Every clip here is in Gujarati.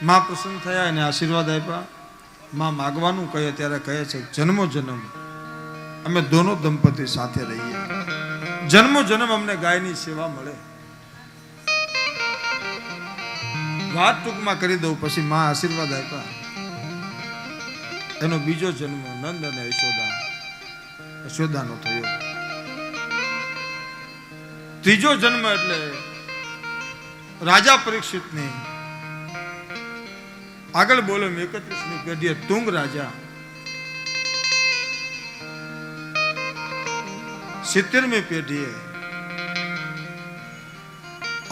માં પ્રસન્ન થયા અને આશીર્વાદ આપ્યા. માં માગવાનું કહે ત્યારે કહે છે જન્મો જન્મ અમે દોનો દંપતી સાથે રહીએ, જન્મો જન્મ અમને ગાયની સેવા મળે. વાત ટૂંકમાં કરી દઉં પછી માં આશીર્વાદ આપ્યા. એનો બીજો જન્મ નંદ અને યશોદાનો થયો. ત્રીજો જન્મ એટલે રાજા પરીક્ષિતની આગળ બોલો 31મી પેઢીએ તુંગ રાજા, 70મી પેઢીએ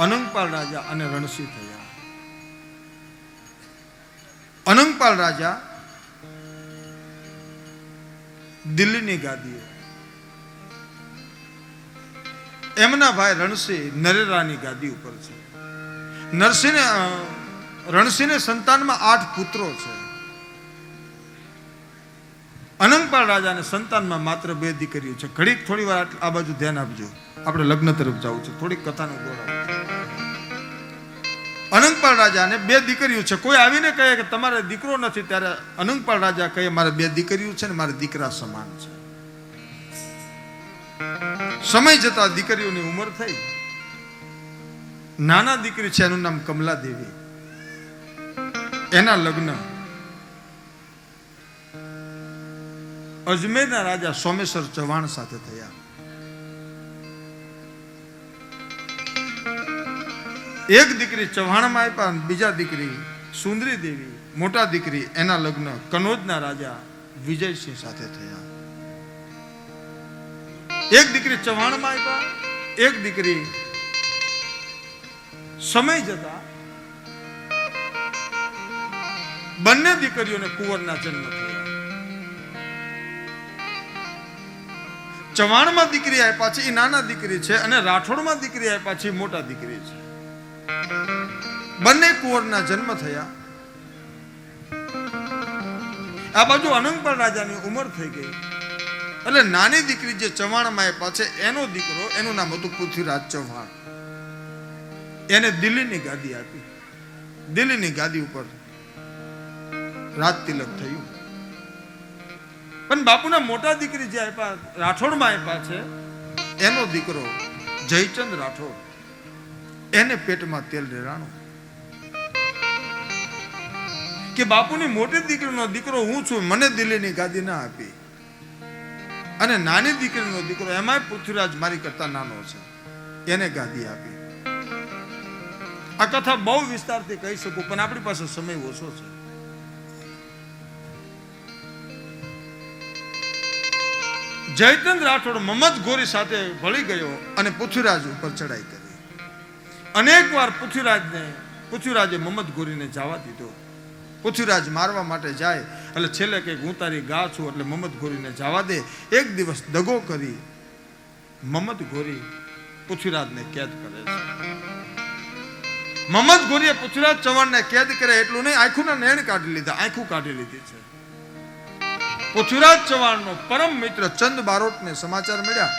અનંગપાલ રાજા અને રણસિંહ થયા. અનંગપાલ રાજા દિલ્હીની ગાદીએ, એમના ભાઈ રણસિંહ નરેરાની ગાદી ઉપર છે. રણસિંહને સંતાનમાં 8 પુત્રો છે. અનંગપાલ રાજાને સંતાનમાં માત્ર 2 દીકરીઓ છે. ઘડીક થોડી વાર આ બાજુ ધ્યાન આપજો, આપણે લગ્ન તરફ જવું છે, થોડીક કથાનો દોરાવ. અનંગપાલ રાજાને 2 દીકરીઓ છે. કોઈ આવીને કહે કે તમારે દીકરો નથી, ત્યારે અનંગપાલ રાજા કહે મારે 2 દીકરીઓ છે ને મારે દીકરા સમાન છે. સમય જતા દીકરીઓની ઉંમર થઈ. નાના દીકરી છે એનું નામ કમલા દેવી, એના લગ્ન અજમેરના રાજા સોમેશ્વર ચૌહાણ સાથે થયા. એક દીકરી ચૌહાણમાં આપ્યા, બીજા દીકરી સુંદરી દેવી, મોટા દીકરી એના લગ્ન કનોજના રાજા વિજયસિંહ સાથે થયા. એક દીકરી ચૌહાણમાં આપ્યા, એક દીકરી સમય જતા બંને દીકરીઓને કુંવરના જન્મ થયા. ચૌહાણમાં દીકરી આપ્યા છે એ નાના દીકરી છે, અને રાઠોડમાં દીકરી આપ્યા છે એ મોટા દીકરી છે. બંને કુંવરના જન્મ થયા. આ બાજુ અનંગપાલ રાજાની ઉંમર થઈ ગઈ એટલે નાની દીકરી જે ચૌહાણમાં આપ્યા છે એનો દીકરો, એનું નામ હતું પૃથ્વીરાજ ચૌહાણ, એને દિલ્હીની ગાદી આપી. દિલ્હીની ગાદી ઉપર રાજ તિલક થયું. પણ બાપુના મોટા દીકરી જે આપ્યા રાઠોડમાં આપ્યા છે એનો દીકરો જયચંદ રાઠોડ, એને પેટમાં તેલ રેડાણું કે બાપુની મોટી દીકરીનો દીકરો હું છું, મને દિલ્હીની ગાદી ના આપી, અને નાની દીકરીનો દીકરો એમાંય પૃથ્વીરાજ મારી કરતા નાનો છે એને ગાદી આપી. આ કથા બહુ વિસ્તારથી કહી શકું પણ આપણી પાસે સમય ઓછો છે. જયચંદ રાઠોડ મમદ ગોરી સાથે ભળી ગયો અને પૃથ્વીરાજ ઉપર ચડાઈ કરી. અનેક વાર પૃથ્વીરાજે મમદ ગોરીને જવા દીધો. પૃથ્વીરાજ મારવા માટે જાય એટલે છેલ્લે કે હું તારી ગા છું એટલે મમદ ગોરીને જવા દે. એક દિવસ દગો કરી મમદ ગોરી પૃથ્વીરાજને કેદ કરે છે. મમદ ગોરીએ પૃથ્વીરાજ ચૌહાણને કેદ કરે એટલું નહીં, આંખોના નેણ કાઢી લીધા, આંખો કાઢી લીધી છે. પૃથ્વીરાજ ચૌહાણનો પરમ મિત્ર ચંદ બારોટને સમાચાર મળ્યા.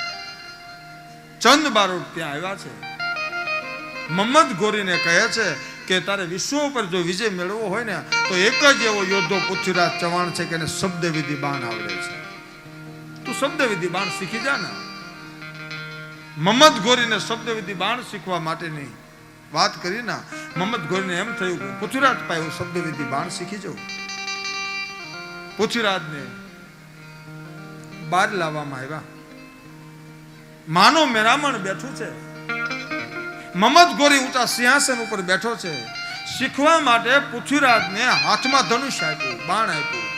ચંદ બારોટ ત્યાં આવ્યા છે. મમદ ગોરીને કહે છે કે તારે વિશ્વ ઉપર જો વિજય મેળવવો હોય ને તો એક જ એવો યોદ્ધો પૃથ્વીરાજ ચૌહાણ છે કે એને શબ્દવિધિ બાણ આવડે છે. તું શબ્દવિધિ બાણ શીખી જા ને. મમદ ગોરીને શબ્દવિધિ બાણ શીખવા માટેની વાત કરી ના. મમદ ગોરીને એમ થયું કે પૃથ્વીરાજ પાસે હું શબ્દવિધિ બાણ શીખી જાઉં. પૃથ્વીરાજને બહાર લાવવામાં આવ્યા. માનો મેરામણ બેઠું છે. મમદ ગોરી ઊંચા સિંહાસન ઉપર બેઠો છે. શીખવા માટે પૃથ્વીરાજને હાથમાં ધનુષ આપ્યું, બાણ આપ્યું.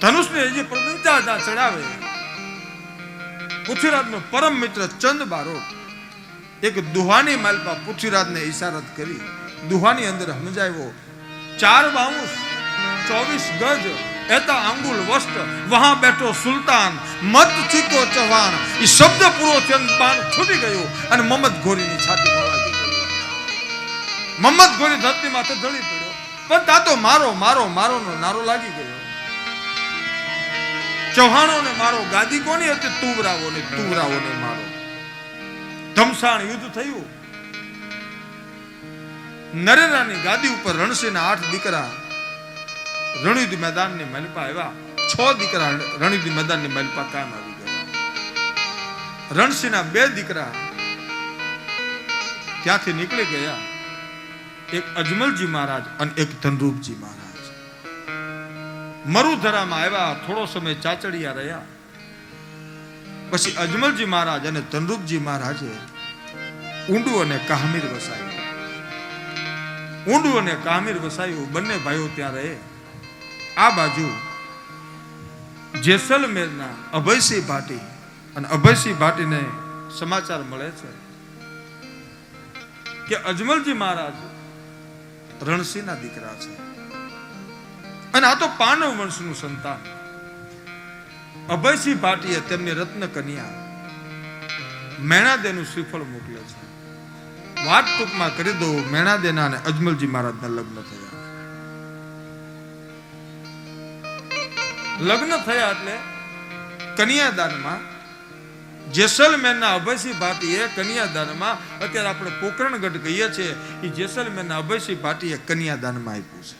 ધનુષને હજી પ્રતિજ્ઞા ચડાવે. પૃથ્વીરાજનો પરમ મિત્ર ચંદ બારોટ એક દુહાની માલપા પૃથ્વીરાજને ઈશારત કરી. દુહાની અંદર સમજાવ્યો 4 બાઉસ 24 ગજ એતા અંગુલ વસ્ત્ર વહાં બેઠો સુલતાન મત ચીકો ચૌહાણ. એ શબ્દ પૂરો થયો, બાણ છૂટી ગયો અને મમદ ગોરીની છાતીમાં વાગી ગયો. મમદ ગોરી ધરતી માથે ઢળી પડ્યો. પણ તા તો મારો મારો મારો નો નારો લાગી ગયો. ચૌહાણો ને મારો, ગાદી કોની હતી? તુવરાવો ને મારો. ધમસાણ યુદ્ધ થયું. નરેન્દ્રની ગાદી ઉપર રણસિંહના 8 દીકરા રણયુદ્ધ મેદાનની મલપા આવ્યા. 6 દીકરા રણયુદ્ધ મેદાનની મલપા કામ આવી ગયા. રણસિંહના 2 દીકરા ત્યાંથી નીકળી ગયા. એક અજમલજી મહારાજ અને એક ધનરૂપજી મહારાજ મરુધરામાં આવ્યા. થોડો સમય ચાચડિયા રહ્યા. પછી અજમલજી મહારાજ અને ધનરૂપજી મહારાજે ઊંડું અને કાહમીર વસાયું. ઊંડું અને કાહમીર વસાયું. બંને ભાઈઓ ત્યાં રહે. આ બાજુ જેસલમેરના અભયસિંહ ભાટી અને અભયસિંહ ભાટીને સમાચાર મળે છે કે અજમલજી મહારાજ રણસિંહના દીકરા છે અને આ તો પાંડવ વંશનું સંતાન. અભયસિંહ ભાટીએ તેમની રત્ન કન્યા મેણાદેનું શ્રીફળ મોકલે છે. વાત ટૂંકમાં કરી દો, મેણાદેના અને અજમલજી મહારાજના લગ્ન થયા. લગ્ન થયા એટલે કન્યાદાનમાં જેસલમેરના અભયસિંહ ભાટીએ કન્યાદાનમાં, અત્યારે આપણે પોકરણગઢ કહીએ છીએ, એ જેસલમેરના અભયસિંહ ભાટીએ કન્યાદાનમાં આપ્યું છે.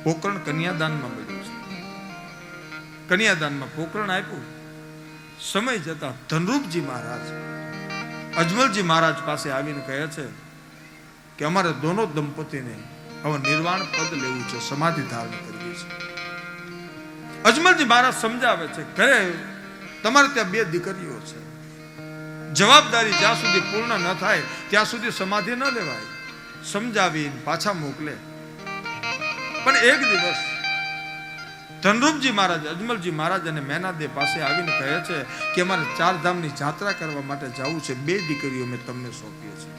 પોકરણ કન્યાદાનમાં મળ્યું છે. કન્યાદાનમાં પોકરણ આપ્યું. સમય જતા ધનરૂપજી મહારાજ અજમલજી મહારાજ પાસે આવીને કહે છે કે અમારે દોનો દંપતીને હવે નિર્વાણ પદ લેવું છે, સમાધિ ધારણ કરવી છે. અજમલજી મહારાજ સમજાવે છે, ઘરે તમારે ત્યાં 2 દીકરીઓ છે, જવાબદારી જ્યાં સુધી પૂર્ણ ન થાય ત્યાં સુધી સમાધિ ન લેવાય. સમજાવીને પાછા મોકલે. પણ એક દિવસ ધનરૂપજી મહારાજ અજમલજી મહારાજ અને મેનાદે પાસે આવીને કહે છે કે અમારે 4 ધામની યાત્રા કરવા માટે જવું છે. 2 દીકરીઓ મેં તમને સોંપીએ છે.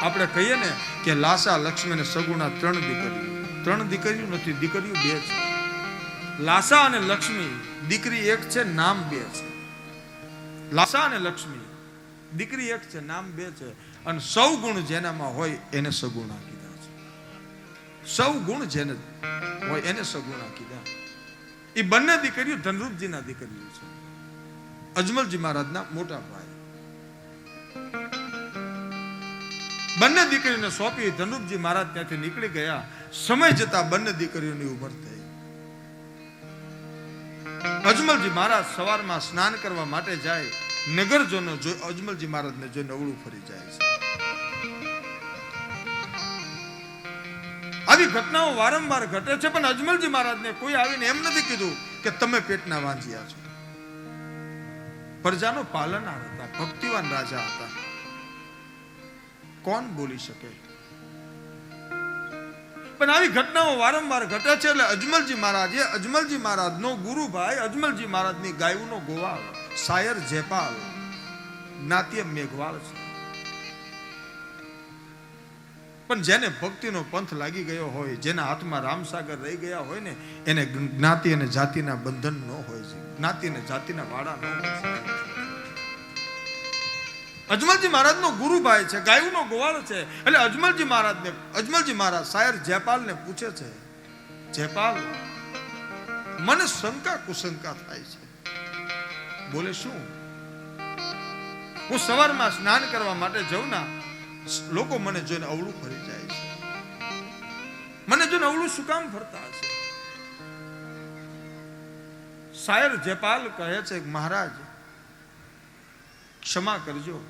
આપણે કહીએ ને કે લાસા, લક્ષ્મી અને સગુણા 3 દીકરીઓ. 3 દીકરીઓ નથી, દીકરીઓ 2 છે. લાસા અને લક્ષ્મી, દીકરી 1 છે, નામ 2 છે. લાસા અને લક્ષ્મી, દીકરી 1 છે, નામ 2 છે. અને સૌ ગુણ જેનામાં હોય એને સગુણા કીધા છે. સૌ ગુણ જેને હોય એને સગુણા કીધા. એ બંને દીકરીઓ ધનરૂપજીના દીકરીઓ છે, અજમલજી મહારાજના મોટા ભાઈ. બંને દીકરીને સોંપી ધનરૂપજી મહારાજ ત્યાંથી નીકળી ગયા. સમય જતા બંને દીકરીઓની ઉંમર થઈ. અજમલજી મહારાજ સવારમાં સ્નાન કરવા માટે જાય. નગરજનો જોઈ અજમલજી મહારાજને જોઈ નવળું ફરી જાય છે. આવી ઘટનાઓ વારંવાર ઘટે છે, પણ અજમલજી મહારાજને કોઈ આવીને એમ નથી કીધું કે તમે પેટના વાંજ્યા છો. પ્રજાનો પાલનહાર હતા, ભક્તિવાન રાજા હતા. કોણ બોલી શકે? પણ આવી ઘટનાઓ વારંવાર ઘટે છે. એટલે અજમલજી મહારાજનો ગુરુભાઈ અજમલજી મહારાજની ગાયુનો ગોવાળ શાયર જેપાલ જ્ઞાતિય મેઘવાળ છે. પણ જેને ભક્તિનો પંથ લાગી ગયો હોય, જેના હાથમાં રામસાગર રહી ગયા હોય ને, એને જ્ઞાતિ અને જાતિના બંધન ન હોય છે, જ્ઞાતિ અને જાતિના વાડા ન હોય છે. અજમલજી મહારાજનો ગુરુભાઈ છે, ગાયુનો ગોવાળ છે. એટલે અજમલજી મહારાજ શાયર જેપાલને પૂછે છે, જેપાલ, મને શંકા કુશંકા થાય છે. બોલે, શું? હું સવારમાં સ્નાન કરવા માટે જાઉં ના, લોકો મને જોઈને અવળું ફરી જાય છે. મને જોઈને અવળું શું કામ ફરતા હશે? શાયર જેપાલ કહે છે, મહારાજ ક્ષમા કરજો,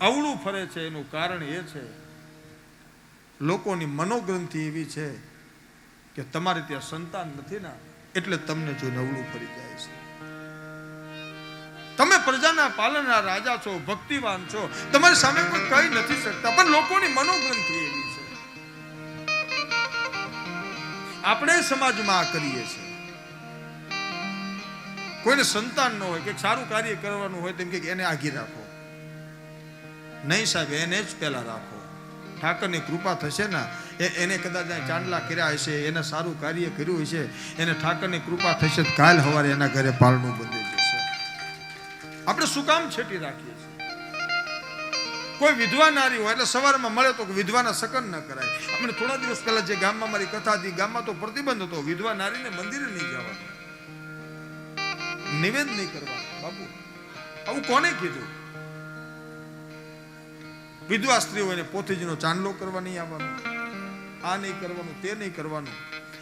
અવળું ફરે છે એનું કારણ એ છે લોકોની મનોગ્રંથિ એવી છે કે તમારે ત્યાં સંતાન નથી ને, એટલે તમને જોઈને અવળું ફરી જાય છે. તમે પ્રજાના પાલનહાર રાજા છો, ભક્તિવાન છો, તમારી સામે કોઈ કહી નથી શકતા, પણ લોકોની મનોગ્રંથિ એવી છે. આપણે સમાજમાં આ કરીએ છીએ. કોઈને સંતાન ન હોય, કે સારું કાર્ય કરવાનું હોય તેમ કે એને આગી રાખો. નહીં સાહેબ, એને જ પહેલા રાખો. ઠાકરની કૃપા થશે ને, એને કદાચ ચાંદલા કર્યા હશે, એને સારું કાર્ય કર્યું હશે, એને ઠાકરની કૃપા થશે, કાલ સવારે એના ઘરે પારણું બંધાઈ જશે. આપણે શું કામ છેટી રાખીએ છીએ? કોઈ વિધવા નારી હોય એટલે સવારમાં મળે તો વિધવાના સકન ન કરાય. આપણે થોડા દિવસ પહેલા જે ગામમાં મારી કથા હતી, ગામમાં તો પ્રતિબંધ હતો, વિધવા નારીને મંદિરે નહીં જવાનું, નિવેદ નહીં કરવાનું. બાપુ, આવું કોને કીધું? વિધવા સ્ત્રી હોય ને પોથીજીનો ચાંદલો કરવા નહીં આવવાનો, આ નહીં કરવાનું, તે નહીં કરવાનું.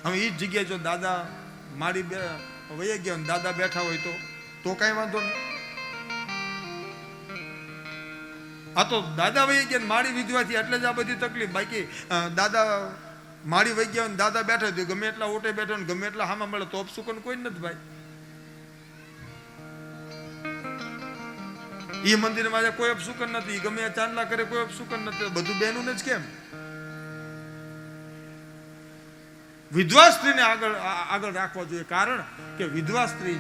હવે એ જ જગ્યાએ જો દાદા મારી વહી ગયા ને દાદા બેઠા હોય તો કઈ વાંધો નહીં. આ તો દાદા વહી ગયા મારી વિધવાથી એટલે જ આ બધી તકલીફ. બાકી દાદા મારી વહી ગયા ને દાદા બેઠા થયું, ગમે એટલા ઓટે બેઠો ને ગમે એટલા હામાં મળે તો અપસુકન કોઈ નથી ભાઈ. એ મંદિરમાં કોઈ અપસુકન નથી, ગમે ચાંદલા કરે કોઈ અપસુકન નથી, બધું બેનું જ કેમ. વિધવા સ્ત્રીને આગળ રાખવા જોઈએ, કારણ કે વિધવા સ્ત્રી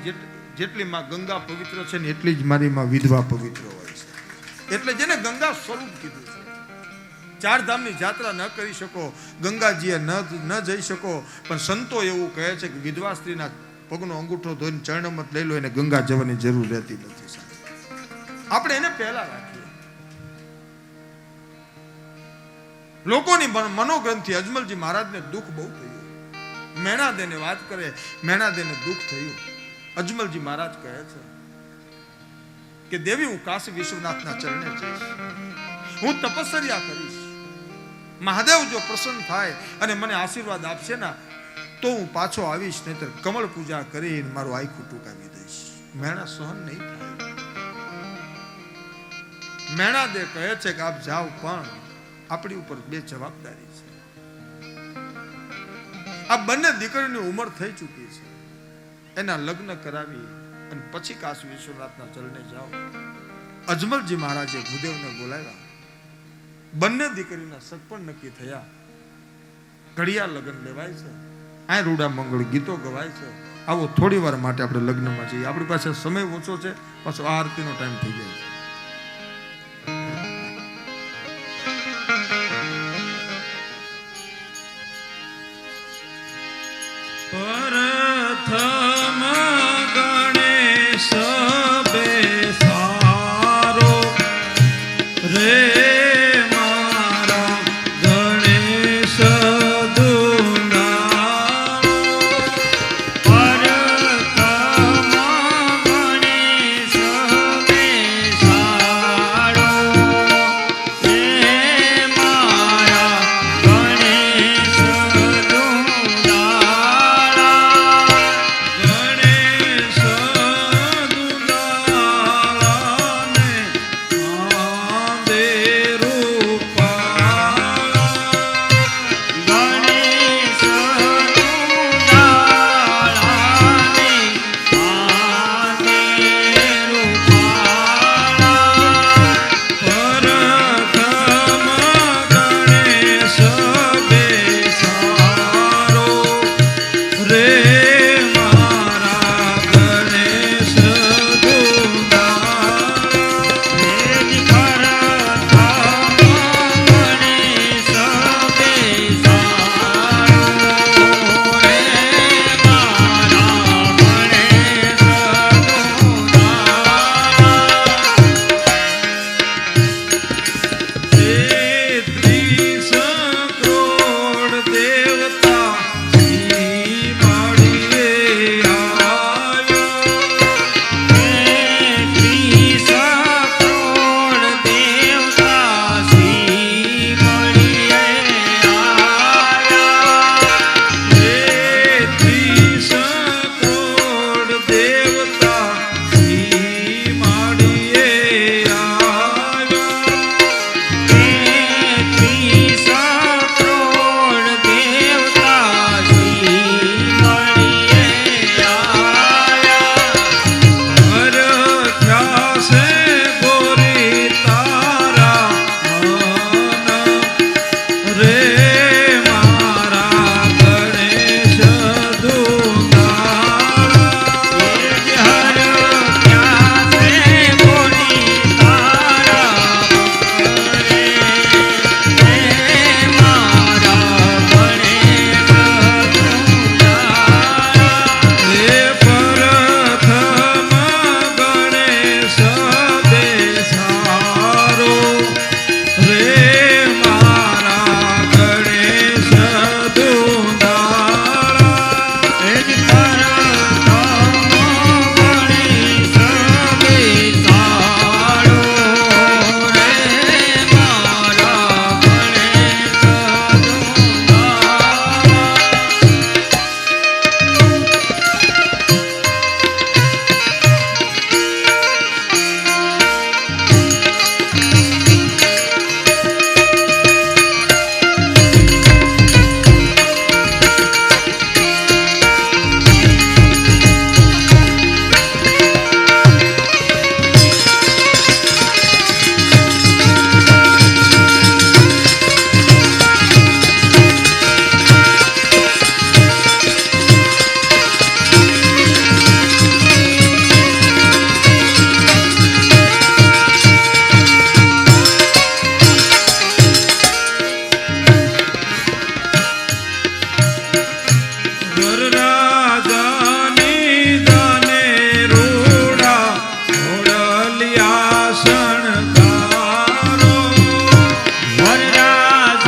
જેટલી માં ગંગા પવિત્ર છે ને એટલી જ મારી માં વિધવા પવિત્ર હોય છે. એટલે જેને ગંગા સ્વરૂપ કીધું છે. ચાર ધામની યાત્રા ન કરી શકો, ગંગાજીએ ન જઈ શકો, પણ સંતો એવું કહે છે કે વિધવા સ્ત્રીના પગનો અંગૂઠો ધોઈને ચરણમત લઈ લો, એને ગંગા જવાની જરૂર રહેતી નથી. આપણે એને પહેલા રાખીએ. લોકોની મનોગ્રંથિ અજમલજી મહારાજને દુઃખ બહુ થયું. મેણાદેને વાત કરે, મેણાદેને દુઃખ થયું. અજમલજી મહારાજ કહે છે કે દેવી હું કાશી વિશ્વનાથના ચરણે જઈશ, હું તપસ્યા કરીશ, મહાદેવ જો પ્રસન્ન થાય અને મને આશીર્વાદ આપશે ને તો હું પાછો આવીશ, નહીતર કમળ પૂજા કરીને મારું આખું ટૂંકાવી દઈશ. મેણા સહન નહીં થાય. મેણાદે કહે છે કે આપ જાઓ, પણ આપણી ઉપર બે જવાબદારી છે. આ બંને દીકરીની ઉંમર થઈ ચૂકી છે, એના લગ્ન કરાવી અને પછી કાશી વિશ્વનાથના ચરણે જાઓ. અજમલજી મહારાજે ભૂદેવને બોલાવ્યા, બંને દીકરીના સગપણ નક્કી થયા, ઘડિયા લગ્ન લેવાય છે, આ રૂડા મંગળ ગીતો ગવાય છે. આવો થોડી વાર માટે આપણે લગ્નમાં જઈએ. આપણી પાસે સમય ઓછો છે, પાછો આ આરતીનો ટાઈમ થઈ જાય છે. પ્રથમ ગણેશ બેસારો રે મારા ગણેશ દુલારો. પ્રથમ ગણેશ બેસારો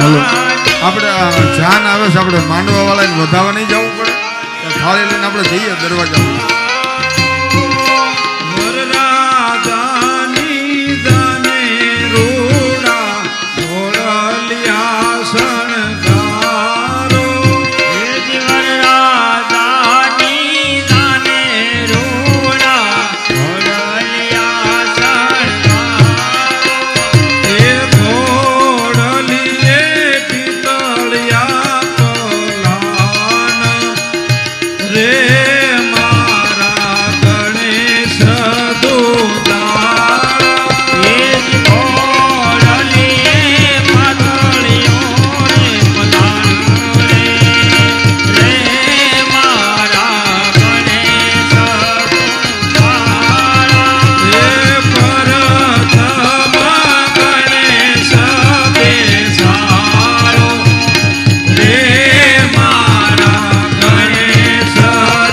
આપણે આ જાન આવે છે, આપણે માંડવા વાળાને વધાવવા નહીં જવું પડે, થાળી લઈને આપણે જઈએ દરવાજા. વરરાજાની જાને રૂડા ઘોડલિયા શણગારો. વરરાજાની જાને રૂડા ઘોડલિયા શણગારો. એ ઘોડલીએ પિતળિયા પલાન રે મારા ગણેશ દુલારા. એ જ ઘોડલીએ પાતળિયો રે પલાણો રે. રે મારા ગણેશ દુલારા. એ પ્રથમ ગણેશ બેસારો રે મારા ગણેશ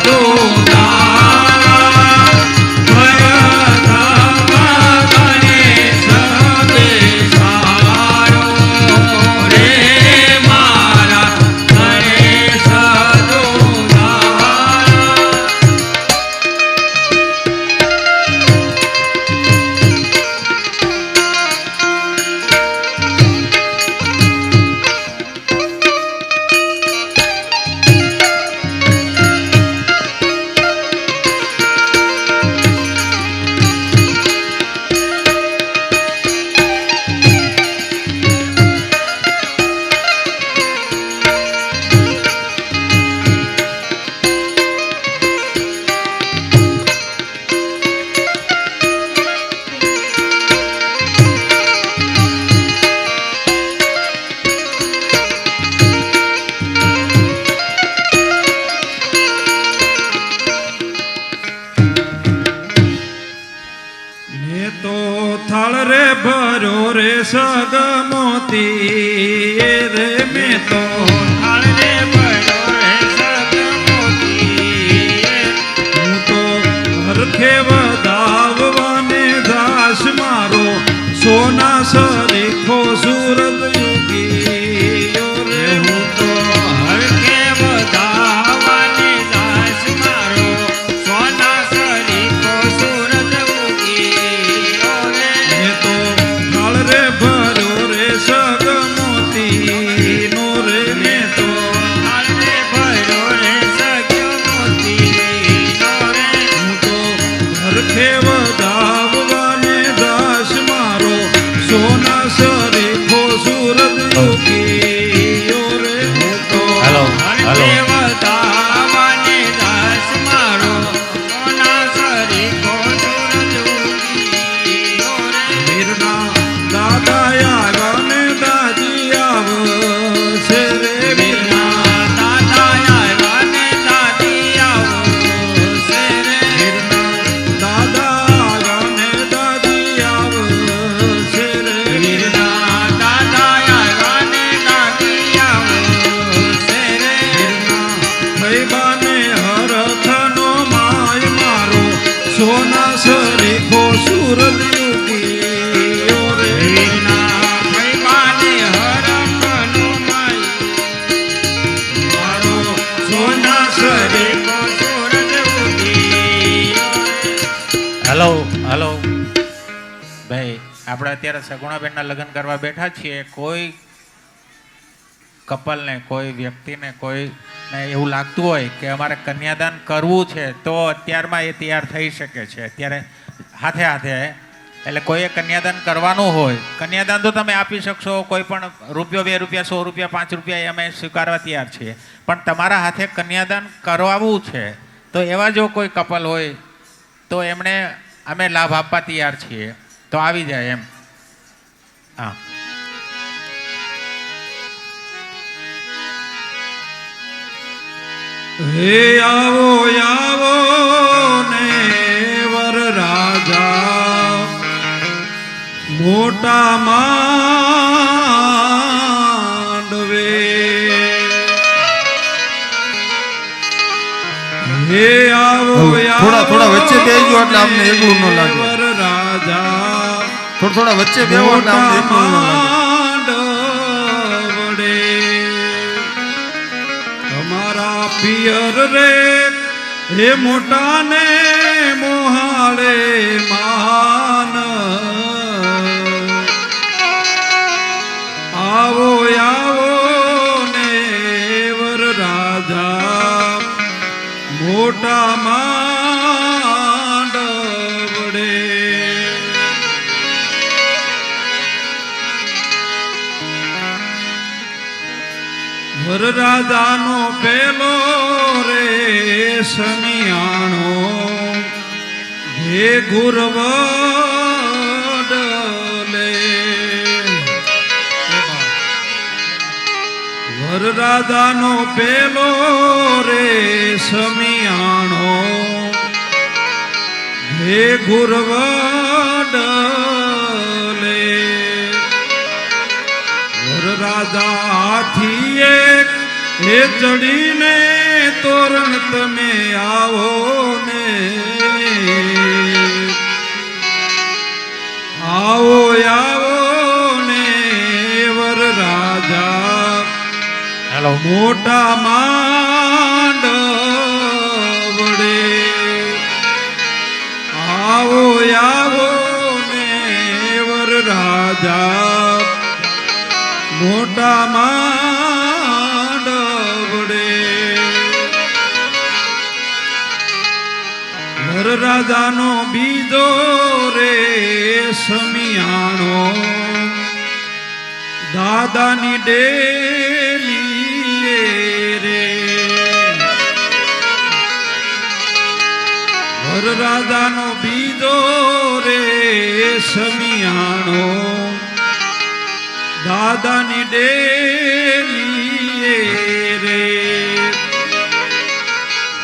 દુલારા. પ્રથમ ગણેશ બેસારો રે મારા ગણેશ દુલારા. મેં તો થાળ રે ભર્યો રે સગમોતી રે. મેં તો થાળ રે ભર્યો રે સગમોતી. હું તો હરખે વધાવવાને દાસ મારો સોના સરીખો સુરત યુગી રે. હું તો હરખે વધાવવાને દાસ મારો સોના સરીખો સુરત ઉગી રે. મેં તો થાળ રે ભર્યો રે સગમોતી નો રે. મેં તો થાળ રે ભર્યો રે સગમોતી નો રે. હું તો હરખે વધાવવાને દાસ મારો સોના સરીખો સુરત યુગી રે. હું તો હરખે વધાવવાને દાસ મારો સોના સરીખો સુરત ઉગી રે. વીરના દાદા આવ્યા ને દાદી આવશે રે. વીરના દાદા આવ્યા ને દાદી આવશે રે. વીરના દાદા આવ્યા ને દાદી આવશે રે. વીરના દાદા આવ્યા ને દાદી આવશે રે. વીરના ભૈબાને હરખનો માય મારો સોના સરીખો સુરત યુગી રે. વીરના ભૈવાને હરખનો માય મારો સોના સરીખો. સરીખો સુરત ઉગી હલો હલો ભાઈ, આપણે અત્યારે સગુણાબેનના લગ્ન કરવા બેઠા છીએ. કોઈ કપલને, કોઈ વ્યક્તિને, કોઈને એવું લાગતું હોય કે અમારે કન્યાદાન કરવું છે તો અત્યારમાં એ તૈયાર થઈ શકે છે, અત્યારે હાથે હાથે. એટલે કોઈએ કન્યાદાન કરવાનું હોય, કન્યાદાન તો તમે આપી શકશો, કોઈ પણ રૂપિયો, 2 રૂપિયા, 100 રૂપિયા, 5 રૂપિયા એ અમે સ્વીકારવા તૈયાર છીએ. પણ તમારા હાથે કન્યાદાન કરવાવું છે તો એવા જો કોઈ કપલ હોય તો એમણે અમે લાભ આપવા તૈયાર છીએ, તો આવી જાય એમ. હા, હે આવો આવો ને વર રાજા મોટા માંડવે. હે આવો થોડા વચ્ચે બેસજો એટલે અમને એકલું ન લાગે. વર રાજા થોડા વચ્ચે બેહો એટલે અમને એકલું ન લાગે. માંડવે. પિયર રે હે મોટા ને મોહાળે માન આવો આવો ને વર રાજા મોટા માંડવડે વરરાજાનો પેલો રે સમિયાણો હે ગુરવડલે વરરાજાનો પેલો રે સમિયાણો હે ગુરવડલે વરરાજા હાથી એક હે ચડીને તોરણ તમે આવો ને આવો આવો ને વરરાજા હેલો મોટા માંડવડે આવો આવો ને વરરાજા મોટા માંડવડે વરરાજાનો બીજો રે સમિયાણો દાદાની ડેલી રે વરરાજાનો બીજો રે સમિયાણો દાદાની ડેલી રે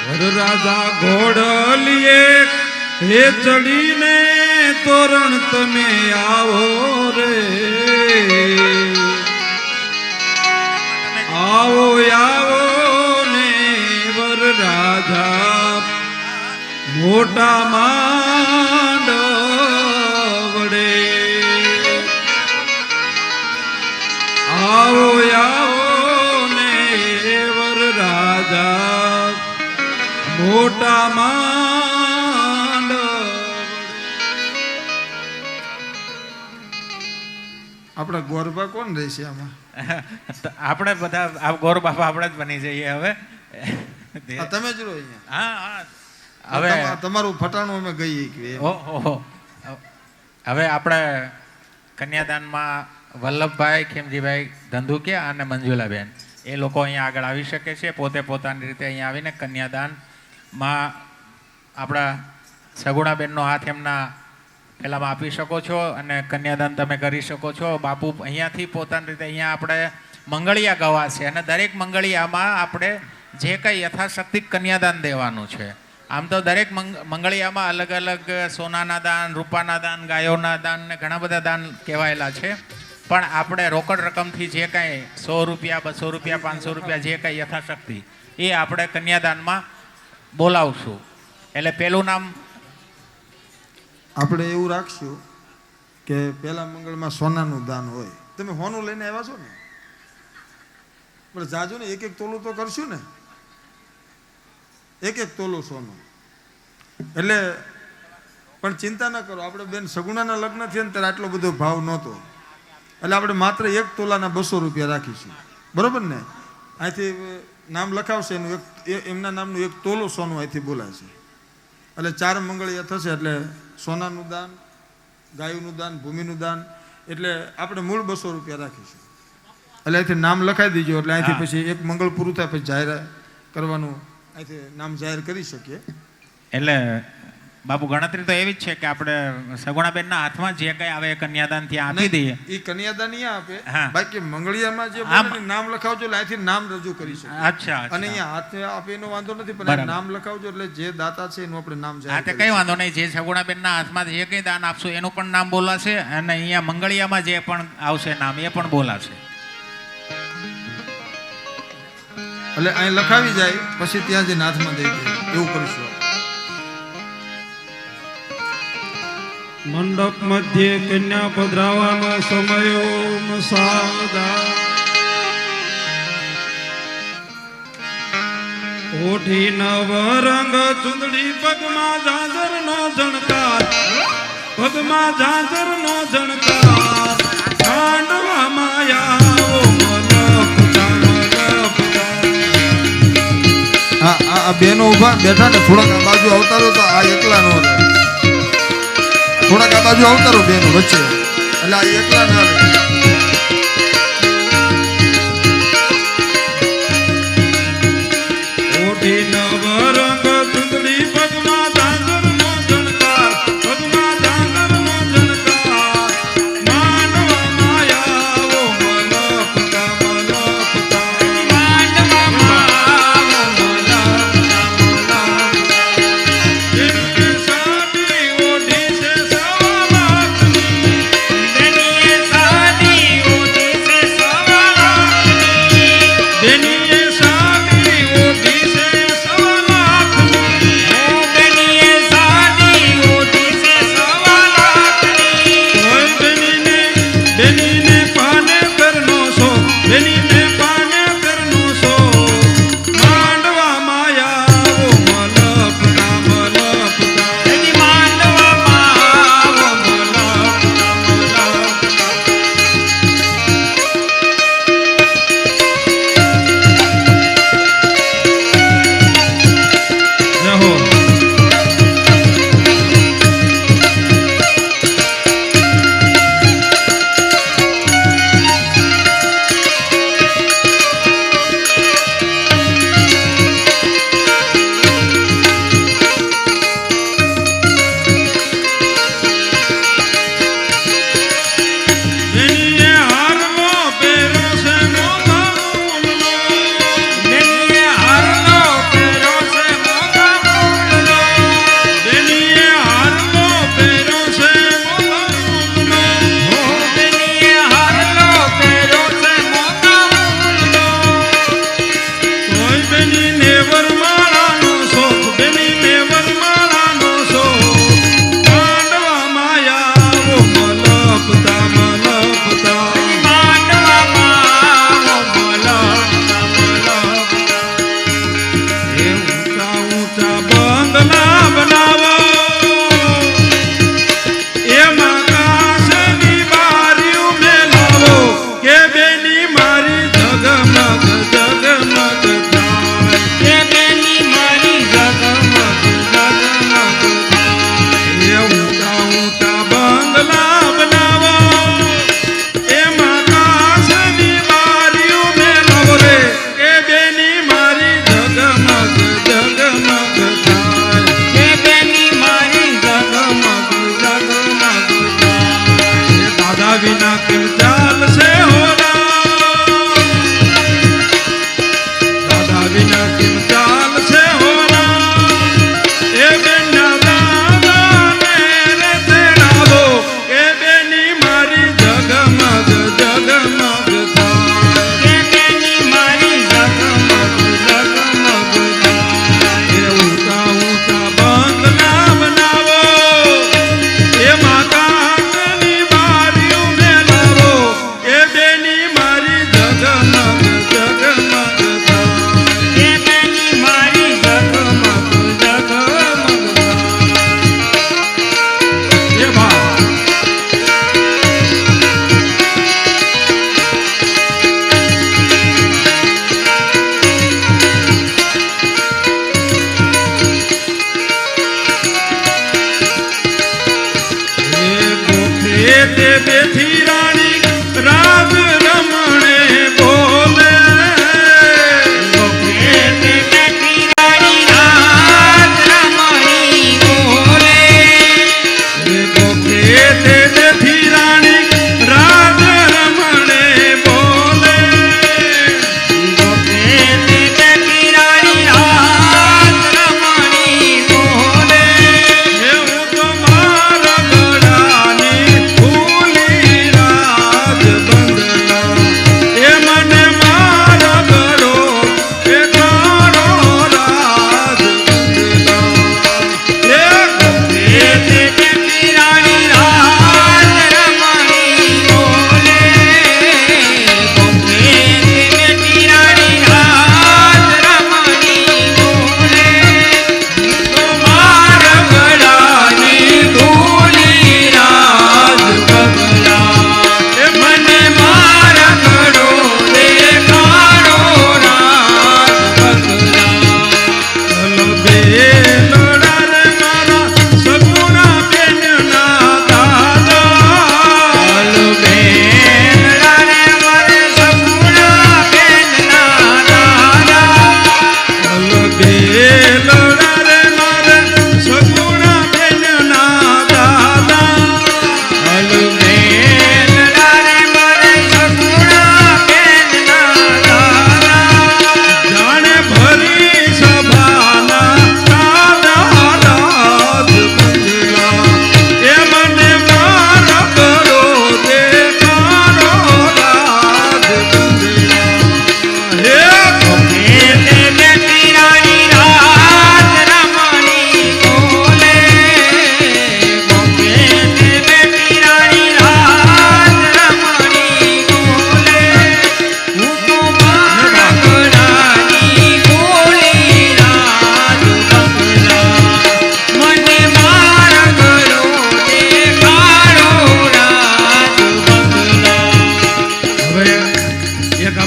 વરરાજા ઘોડલીએ હે ચડીને તોરણ તમે આવો રે આવો આવો ને વરરાજા મોટા માંડવડે આવો આવો ને વરરાજા મોટા માંડવડે આપણા ગોરબા કોણ રહેશે આમાં? આપણે બધા આ ગોર બાપા આપણે જ બની જઈએ હવે આ તમે જ રહો અહીંયા. હા હા હવે તમારું ફટાણું અમે ગઈએ કે ઓહો હવે આપણે કન્યાદાનમાં વલ્લભભાઈ ખેમજીભાઈ ધંધુકિયા અને મંજુલાબેન એ લોકો અહીંયા આગળ આવી શકે છે. પોતે પોતાની રીતે અહીંયા આવીને કન્યાદાનમાં આપણા સગુણાબેનનો હાથ એમના પહેલામાં આપી શકો છો અને કન્યાદાન તમે કરી શકો છો. બાપુ અહીંયાથી પોતાની રીતે અહીંયા આપણે મંગળિયા ગવાશે અને દરેક મંગળિયામાં આપણે જે કંઈ યથાશક્તિ કન્યાદાન દેવાનું છે. આમ તો દરેક મંગળિયામાં અલગ અલગ સોનાના દાન, રૂપાના દાન, ગાયોના દાન ને ઘણા બધા દાન કહેવાયેલા છે. પણ આપણે રોકડ રકમથી જે કાંઈ 100 રૂપિયા, 200 રૂપિયા, 500 રૂપિયા જે કાંઈ યથાશક્તિ એ આપણે કન્યાદાનમાં બોલાવશું. એટલે પહેલું નામ આપણે એવું રાખશું કે પહેલા મંગળમાં સોનાનું દાન હોય. તમે હોનું લઈને આવ્યા છો ને, પણ જાજો ને એક તોલું તો કરશું ને, એક તોલું સોનું. એટલે પણ ચિંતા ન કરો, આપણે બેન સગુણાના લગ્ન થયા ને ત્યારે આટલો બધો ભાવ નહોતો, એટલે આપણે માત્ર 1 તોલાના 200 રૂપિયા રાખીશું. બરોબર ને? અહીંથી નામ લખાવશે એનું એમના નામનું 1 તોલું સોનું અહીંથી બોલાશે. એટલે 4 મંગળિયા થશે. એટલે સોનાનું દાન, ગાયોનું દાન, ભૂમિનું દાન, એટલે આપણે મૂળ 200 રૂપિયા રાખીશું. એટલે અહીંથી નામ લખાઈ દીજો. એટલે અહીંથી પછી એક મંગળ પૂરું થાય પછી જાહેર કરવાનું, અહીંથી નામ જાહેર કરી શકીએ. એટલે બાપુ ગણતરી તો એવી જ છે કે આપણે સગુણાબેનના હાથમાં જે કઈ આવે એ કન્યાદાન ત્યાં આપી દઈએ. એ કન્યાદાન અહીંયા આપે, હા. બાકી મંગળિયામાં જે બોલે નામ લખાવજો એટલે અહીંથી નામ રજૂ કરી શકીએ. અચ્છા અને અહીંયા હાથે આપે એનો વાંધો નથી, પણ નામ લખાવજો એટલે જે દાતા છે એનું આપણે નામ હા જાહેર તે કઈ વાંધો નહીં. જે સગુણાબેનના હાથમાં જે કંઈ દાન આપશું એનું પણ નામ બોલાશે અને અહીંયા મંગળિયામાં જે પણ આવશે નામ એ પણ બોલાશે. એટલે અહીં લખાવી જાય પછી ત્યાં જઈને હાથમાં દઈ દે એવું કરીશું. મંડપ મધ્યે કન્યા પધરાવાનો સમયો સાદા ઓઠી નવ રંગ ચુંદડી પગમાં ઝાંઝર નો ઝણકાર પગમાં ઝાંઝર નો ઝણકાર ખાંડવામાં આવો મલકતા મલકતા. આ બેનો ઉભા બેઠા ને થોડાક આ બાજુ અવતારો તો આ એકલા નો રહે. થોડાક આ બાજુ અવતારો બેનો વચ્ચે એટલે આ એકલા ના રહે. ઓઠી નવ રંગ ચુંદડી પગમાં ઝાંઝર નો ઝણકાર પગમાં ઝાંઝર નો ઝણકાર માનવામાં આવો મલકતા મલકતા. એની સાડી ઓઢી છે સવા લાખની. દરિયે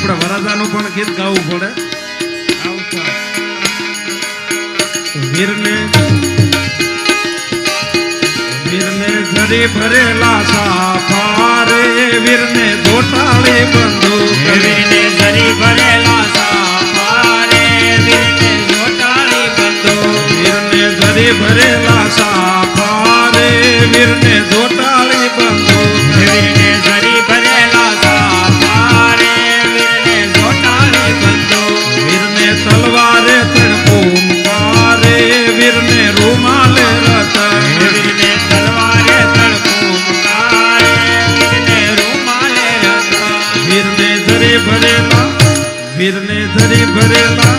આપણે વરાજાનું પણ ગીત ગાવું પડે. વીરને ઝરી ભરેલા સાફા રે, વીરને જોટાળી બંદૂક રે. વીરને ઝરી ભરેલા સાફા રે, વીરને જોટાળી બંદૂક. વીરને ઝરી ભરેલા સાફા રે, વીરને જોટાળી બંદૂક. વીરને ઝરી ભરેલા સાફા રે, વીરને જોટાળી બંદૂક. વીરને તલવારે તણપૂમકારે, વીરને રૂમાલે રતન. વીરને તલવારે તળપૂમકારે, વીરને રૂમાલે રતન. વીરને ઝરી ભરેલા, વીરને ઝરી ભરેલા,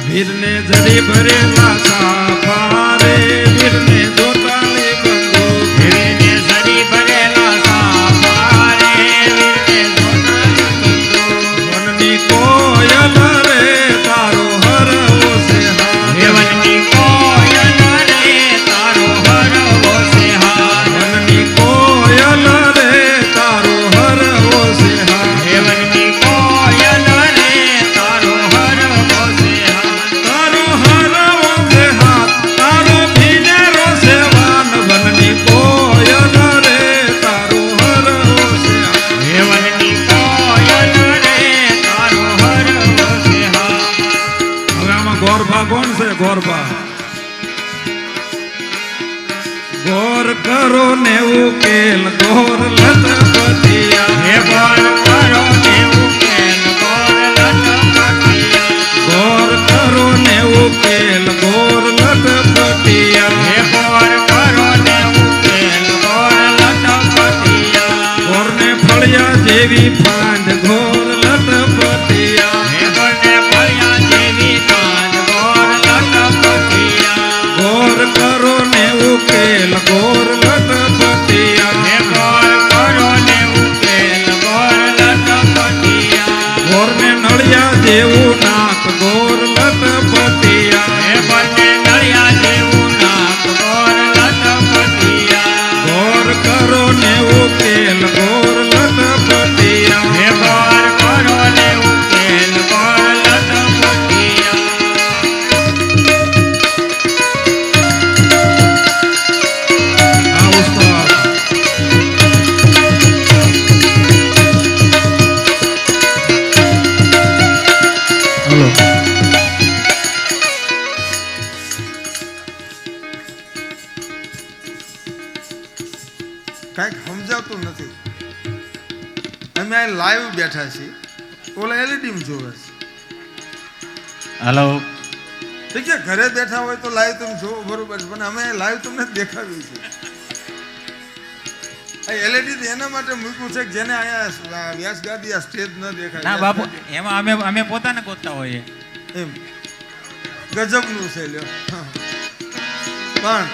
વીરને ઝરી ભરેલા સાફા રે, વીરને જોટાળી બંદૂક. વીરને ઝરી ભરેલા સાફા રે, વીરને જોટાળી બંદૂક. વનની કોયલ રે તારો હરવો છે હાથ. વનની કોયલ રે તારો હરવો છે હાથ. વનની કોયલ રે તારો હરવો છે હાથ. વનની કોયલ રે તારો હરવો છે હાથ. તારો હરવો છે હાથ, તારો ભીનેરો છે વાન. વનની કોયલ રે તારો હરવો છે હાથ. વનની કોયલ રે તારો હરવો છે હાથ. હવે આમાં ગોરબા કોણ છે? ગોરબા ગોર કરો ને ઉકેલ, ગોર લટપટિયા. હે ગોર કરો ને ઉકેલ, ગોર લટપટિયા. ગોર કરો ને ઉકેલ, ગોર લટપટિયા. હે ગોર કરો ને ઉકેલ, ગોર લટપટિયા. ગોરને ફળિયા જેવી ફાંદ, ગોર લટપટિયા. હે ગોરને ફળિયા જેવી કાંડ, ગોર લટપટિયા. ગોર કરો ને ઉકેલ, ગોર લટપટિયા. હે ગોર કરો ને ઉકેલ, ગોર લટપટિયા. ગોરને નળિયા જેવું નાક, ગોર લટપટિયા. હે ગોરને નળિયા જેવું નાક, ગોર લટપટિયા. ગોર કરો ને ઉકેલ, ગોર લટપટિયા. હે ગોર કરો ને ઉકેલ, ગોર લટપટિયા. આ ઉસ્તાદ હલો. કાંઈક સમજાતું નથી. અમે આ લાઈવ બેઠા છીએ, ઓલા એલઈડી જોવે છે. હલો ઠીક છે, ઘરે બેઠા હોય તો લાઈવ તમે જોવો બરોબર છે, પણ અમે લાઈવ તમને દેખાવી છે. આ એલઈડી એના માટે મૂક્યું છે કે જેને અહીંયા વ્યાસ ગાદી આ સ્ટેજ ન દેખાય. ના બાપુ, એમાં અમે પોતાને ગોતતા હોઈએ. એમ ગજબનું છે લ્યો. પણ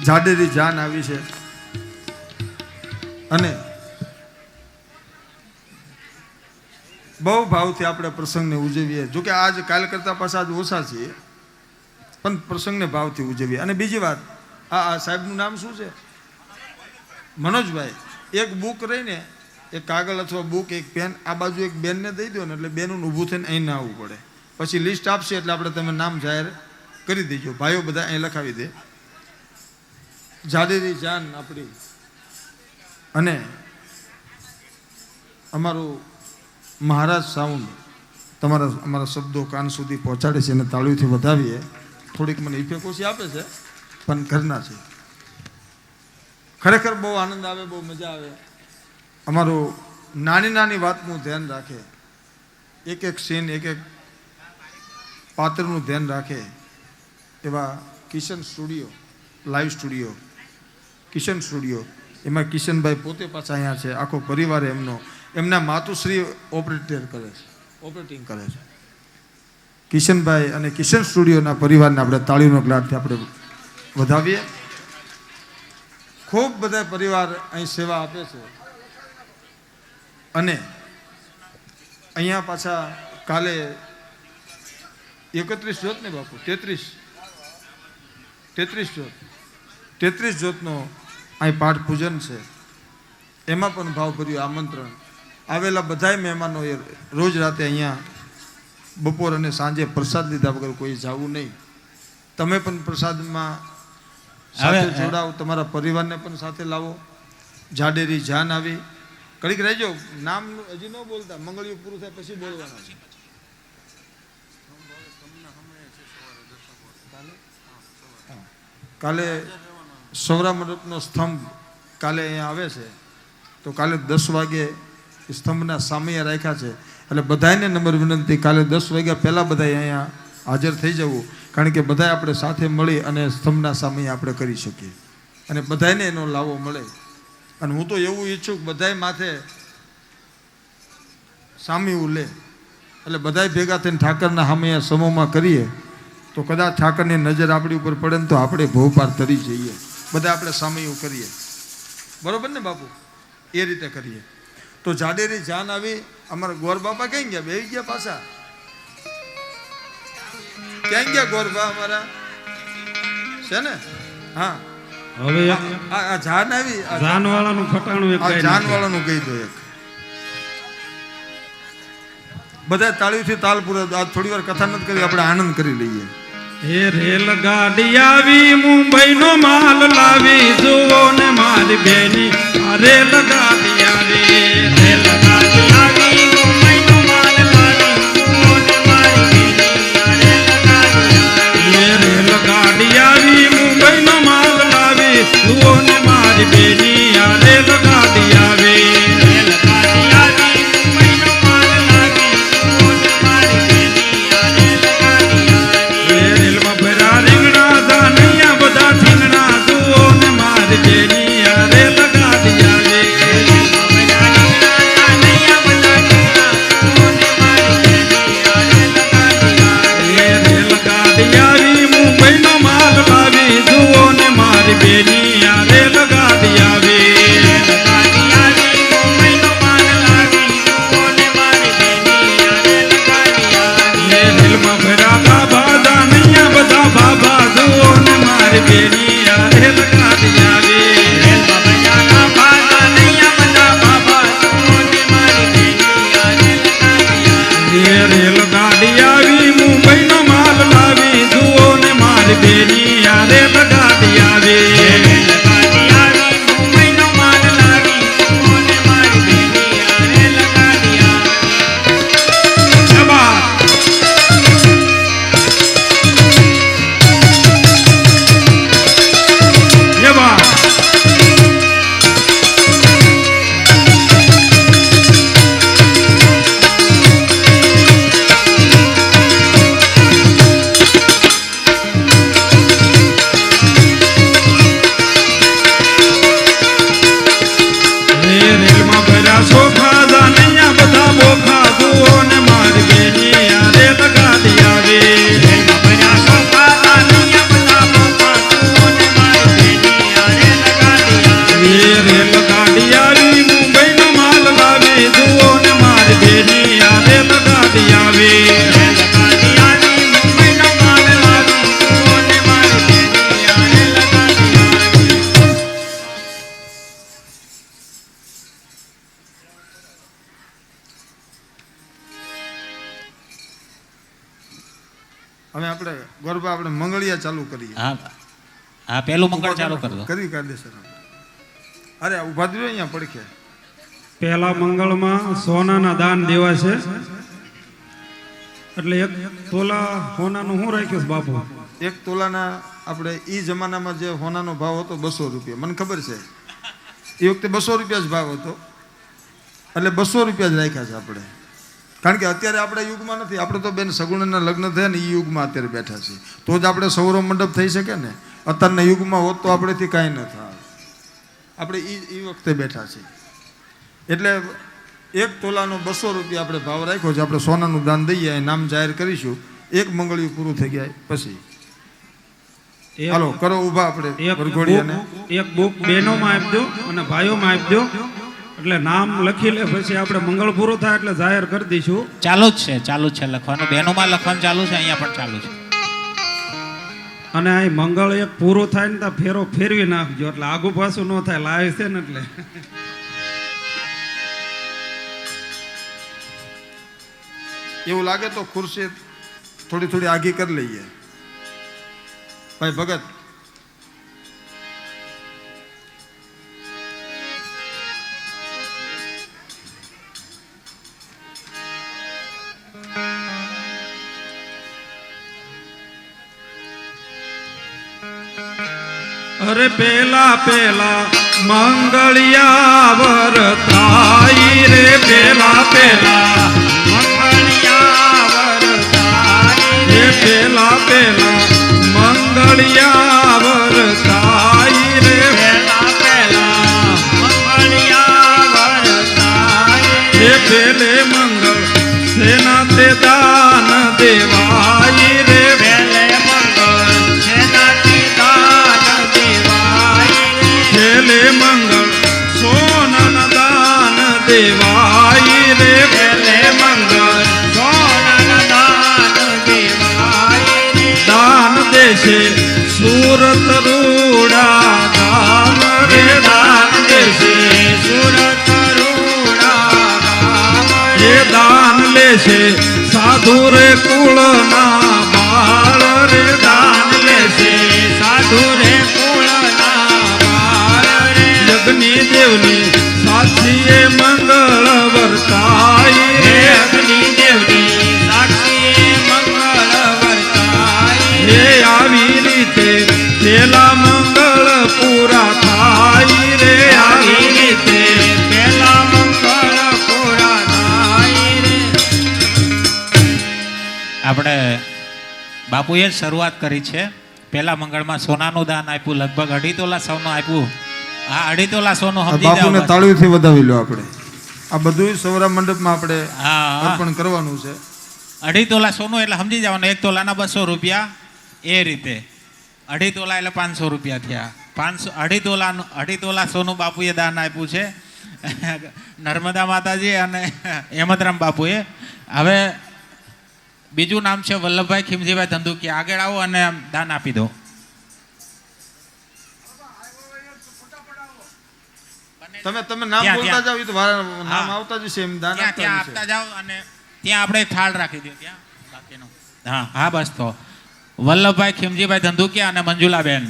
જાડેરી જાન આવી છે અને બહુ ભાવથી આપણે પ્રસંગને ઉજવીએ. જોકે આજ કાલ કરતા પાછા આજ ઓછા છીએ, પણ પ્રસંગને ભાવથી ઉજવીએ. અને બીજી વાત, આ સાહેબનું નામ શું છે? મનોજભાઈ. એક બુક રહીને, એક કાગળ અથવા બુક, એક પેન આ બાજુ એક બેનને દઈ દો ને એટલે બેનનું ઊભું થઈને અહીં ના આવવું પડે. પછી લિસ્ટ આપશે એટલે આપણે તમે નામ જાહેર કરી દેજો. ભાઈઓ બધા અહીં લખાવી દે. જાડેરી જાન આપણી અને અમારું મહારાજ સાઉન્ડ અમારા શબ્દો કાન સુધી પહોંચાડે છે અને તાળીઓથી વધાવીએ. થોડીક મને ઇફેક્ટ ઓછી આપે છે પણ ઘરના છે. ખરેખર બહુ આનંદ આવે, બહુ મજા આવે. અમારું નાની નાની વાતનું ધ્યાન રાખે, એક એક સીન, એક એક પાત્રનું ધ્યાન રાખે એવા Kishan studio, live studio, Kishan studio. એમાં કિશનભાઈ પોતે પાછા અહીંયા છે, આખો પરિવાર એમના માતુશ્રી ઓપરેટિંગ કરે છે. કિશનભાઈ અને કિશન સ્ટુડિયોના પરિવારને આપણે તાળીનો ગ્લાસથી આપણે વધાવીએ. ખૂબ બધા પરિવાર અહીં સેવા આપે છે અને અહીંયા પાછા કાલે 31 જોત ને બાપુ, 33 જોતનો અહીં પાઠ પૂજન છે. એમાં પણ ભાવભર્યું આમંત્રણ આવેલા બધાય મહેમાનોએ રોજ રાતે અહીંયા બપોર અને સાંજે પ્રસાદ લીધા વગર કોઈ જવું નહીં. તમે પણ પ્રસાદમાં સાથે હવે- જોડાઓ, તમારા પરિવારને પણ સાથે લાવો. જાડેરી જાન આવી, કડીક રહેજો. નામ હજી ન બોલતા, મંગળિયું પૂરું થાય પછી બોલવાના છે. કાલે સૌરા મંડપનો સ્તંભ કાલે અહીંયા આવે છે, તો કાલે 10 વાગે સ્તંભના સામૈયા રાખ્યા છે. એટલે બધાને નમ્ર વિનંતી, કાલે 10 વાગ્યા પહેલાં બધા અહીંયા હાજર થઈ જવું, કારણ કે બધા આપણે સાથે મળી અને સ્તંભના સામૈયા આપણે કરી શકીએ અને બધાને એનો લાવો મળે. અને હું તો એવું ઈચ્છું કે બધાય માથે સામૈયું લે, એટલે બધાય ભેગા થઈને ઠાકરના સામૈયા સમૂહમાં કરીએ તો કદાચ ઠાકરની નજર આપણી ઉપર પડે ને તો આપણે ભવ પાર તરી જઈએ. બધા આપણે સામૈયું કરીએ, બરોબર ને બાપુ? એ રીતે કરીએ. તો જાડેરી જાન આવી. અમારા ગોર બાપા ક્યાં ગયા? બેસી ગયા પાછા? ક્યાં ગયા ગોર બા અમારા? છે ને? હા, હવે આ જાન આવી. જાનવાળાનું ફટાણું એક આ ગાઈ જાન નાખ્યું. વાળાનું કહી દો એક. બધા તાળીઓથી તાલ પૂરો. આજ થોડી વાર કથા નથી કરી, આપણે આનંદ કરી લઈએ. હે રેલગાડી આવી, મુંબઈ નો માલ લાવી, જુઓ ને મારી બેની આ રેલગાડી આવી. રેલગાડી આવી, મુંબઈનો માલ લાવી, જુઓ ને મારી બેની આ રેલગાડી આવી. હે રેલગાડી આવી, મુંબઈ નો માલ લાવી, જુઓ ને મારી બેની આ રેલગાડી આવી. રેલગાડી આવી, મુંબઈનો માલ લાવી, જુઓ ને મારી બેની આ રેલગાડી આવી. હે રેલમાં ભર્યા રીંગણા, ધાનિયા બધા ઠીંગણા, જુઓ ને મારી બેની આ રેલગાડી આવી. એ રેલગાડી આવી, મુંબઈનો માલ લાવી, જુઓ ને મારી બેની આ રેલગાડી આવી. એ રેલમાં ભર્યા બાબા, દાનિયા બધા બાબા, જુઓ ને મારી બેની આ રેલગાડી આવી. એ રેલગાડી આવી, મુંબઈનો માલ લાવી, જુઓ ને મારી બેની આ રેલગાડી આવી. જબા. જબા. એ રેલમાં ભર્યા સોફા, દાનિયા બધા બોખા, જુઓ ને મારી બેની આ રેલગાડી આવી. એ રેલગાડી આવી, મુંબઈનો માલ લાવી, જુઓ ને મારી બેની આ રેલગાડી આવી. હવે આપણે ગોરબા આપણે મંગળિયા ચાલુ કરીએ. હા, પેલું મંગળ ચાલુ કરી દો. કરી કાયદેસર. અરે ઉભા થયો અહીંયા પડખે. પહેલા મંગળમાં સોનાના દાન દેવા છે, એટલે 1 તોલા સોનાનું હું રાખ્યું છે બાપુ? 1 તોલાના આપણે ઈ જમાનામાં જે સોનાનો ભાવ હતો 200 રૂપિયા, મને ખબર છે. એ વખતે 200 રૂપિયા જ ભાવ હતો, એટલે 200 રૂપિયા જ રાખ્યા છે આપણે. કારણ કે અત્યારે આપણા યુગમાં નથી. આપણે તો બેન સગુણના લગ્ન થયા ને એ યુગમાં અત્યારે બેઠા છીએ, તો જ આપણે સૌરો મંડપ થઈ શકે ને. અત્યારના યુગમાં હોત તો આપણેથી કાંઈ ન થાય. આપણે એ વખતે બેઠા છીએ. એટલે 1 તોલાનો 200 રૂપિયા આપણે ભાવ રાખ્યો છે. આપણે સોનાનું દાન દઈએ, નામ જાહેર કરીશું. 1 મંગળિયું પૂરું થઈ ગયા પછી હાલો કરો ઊભા આપણે વરઘોડિયાને. એક બુક બહેનોમાં આપજો અને ભાઈઓમાં આપજો, એટલે નામ લખી લે, પછી આપણે મંગળ પૂરો થાય એટલે જાહેર કરી દઈશું. ચાલુ જ છે લખવાનું. બહેનોમાં લખવાનું ચાલુ છે, અહીંયા પણ ચાલુ છે. અને આ મંગળ એક પૂરો થાય ને ત્યાં ફેરો ફેરવી નાખજો, એટલે આગુ પાછું ન થાય. લાઈવ છે ને એટલે એવું લાગે તો ખુરશી થોડી થોડી આગી કરી લઈએ. ભાઈ ભગત, અરે પેલા પેલા મંગળિયા વરતાઈ રે, પેલા પેલા મંગળિયા વરતાઈ રે, પેલા પેલા મંગળિયા વરતાઈ રે, પેલા પેલા મંગળિયા વરતાઈ રે, પેલે મંગળ સેના તે દાન દેવાઈ રે, પેલે મંગળ સેનાથી દાન દેવાઈ પેલે મંગળ સોનન દાન દેવાઈ રે, પેલે મંગળ સોનન દાન દેવાઈ દાન દેશે સુરત રૂડા ગામ રે, દાન દેશે સુરત રૂડા ગામ એ દાન લેશે સાધુ રે કુળના બાળ રે, દાન લેશે સાધુ રે કુળના બાળ રે અગ્નિ દેવની સાક્ષીએ મંગળ વર્તાઈ હે રે, અગ્નિ દેવની સાક્ષીએ મંગળ વર્તાઈ એ આવી રીતે પેલા મંગળ પૂરા થાય રે, આવી રીતે પેલા મંગળ પૂરા થાય રે આપણે બાપુએ જ શરૂઆત કરી છે. પહેલા મંગળમાં સોનાનું દાન આપ્યું, લગભગ 2.5 તોલા સોનું આપ્યું. આ 2.5 તોલા સોનું આ સમજી બાપુને જાઓ. તાળીઓથી વધાવી લો. આપણે આ બધું સૌરા મંડપમાં આપણે હા, અર્પણ કરવાનું છે. 2.5 તોલા સોનું એટલે સમજી જવાનું, 1 તોલાના 200 રૂપિયા, એ રીતે 2.5 તોલા એટલે 500 રૂપિયા થયા. 2.5 તોલા સોનું બાપુએ દાન આપ્યું છે નર્મદા માતાજી અને હેમતરામ બાપુએ. હવે બીજું નામ છે વલ્લભભાઈ ખીમજીભાઈ ધંધુકિયા. આગળ આવો અને દાન આપી દો. તમે નામ ત્યાં, બોલતા ત્યાં. જાવ, એ તો નામ આવતા જશે, એમ દાન ત્યાં ત્યાં આપતા આપતા જશે. જાઓ અને ત્યાં આપણે થાળ રાખી દો ત્યાં બાકીનું. હા હા, બસ તો વલ્લભભાઈ ખીમજીભાઈ ધંધુકિયા અને મંજુલાબેન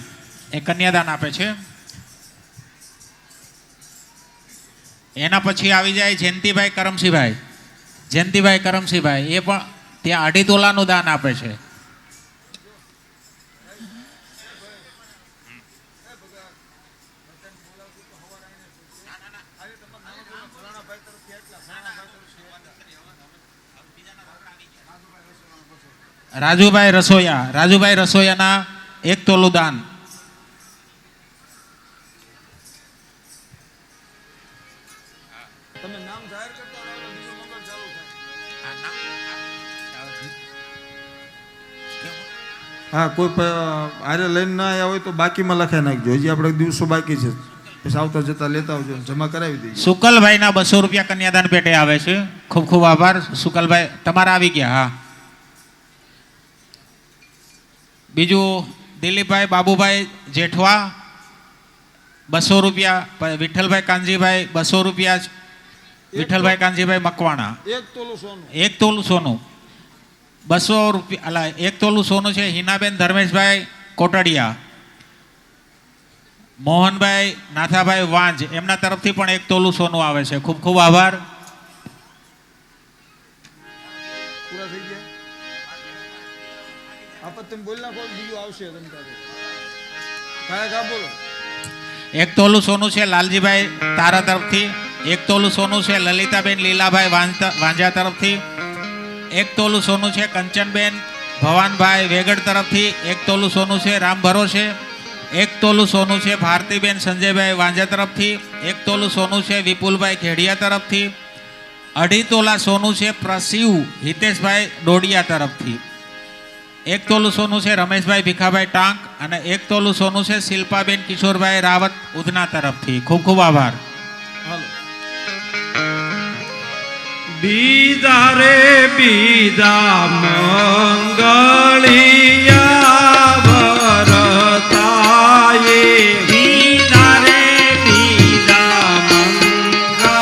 એ કન્યાદાન આપે છે. એના પછી આવી જાય જયંતિભાઈ કરમસિંહભાઈ. જયંતિભાઈ કરમસિંહભાઈ એ પણ ત્યાં 2.5 તોલાનું દાન આપે છે. રાજુભાઈ રસોયા, રાજુભાઈ રસોયાના 1 તોલું દાન. તમે નામ જાહેર કરતા રહો એટલે બીજું મંગળ ચાલુ થાય. હા, કોઈ આરે લઈને ના આવ્યા હોય તો બાકીમાં લખાઈ નાખજો. હજી આપણે દિવસો બાકી છે, પછી આવતા જતા લેતા આવજો, જમા કરાવી દઈએ. સુકલભાઈના 200 રૂપિયા કન્યાદાન પેટે આવે છે. ખૂબ ખૂબ આભાર સુકલભાઈ, તમારા આવી ગયા. હા, બીજું દિલીપભાઈ બાબુભાઈ જેઠવા 200 રૂપિયા. વિઠ્ઠલભાઈ કાનજીભાઈ 200 રૂપિયા. વિઠ્ઠલભાઈ કાનજીભાઈ મકવાણા 1 તોલું સોનું. 1 તોલું સોનું 200 રૂપિયા. અલા 1 તોલું સોનું છે. હિનાબેન ધર્મેશભાઈ કોટડિયા, મોહનભાઈ નાથાભાઈ વાંજ, એમના તરફથી પણ 1 તોલું સોનું આવે છે. ખૂબ ખૂબ આભાર. પૂરા થઈ ગયા. આપત તમે બોલ નાખો, બીજું આવશે તમે તારે. કાયા બોલો. 1 તોલું સોનું છે લાલજીભાઈ તારા તરફથી. 1 તોલું સોનું છે લલિતાબેન લીલાભાઈ વાંજા તરફથી. 1 તોલું સોનું છે કંચનબેન ભવાનભાઈ વેગડ તરફથી. 1 તોલું સોનું છે રામ ભરોસે. 1 તોલું સોનું છે ભારતીબેન સંજયભાઈ વાંજા તરફથી. 1 તોલું સોનું છે વિપુલભાઈ ખેડિયા તરફથી. 2.5 તોલા સોનું છે પ્રસિવ હિતેશભાઈ ડોડિયા તરફથી. 1 તોલું સોનું છે રમેશભાઈ ભીખાભાઈ ટાંક અને 1 તોલું સોનું છે શિલ્પાબેન કિશોરભાઈ રાવત ઉધના તરફથી. ખૂબ ખૂબ આભાર. હાલો. બીજા રે બીજા મંગળિયા વરતાયે, બીજા રે બીજા મંગળિયા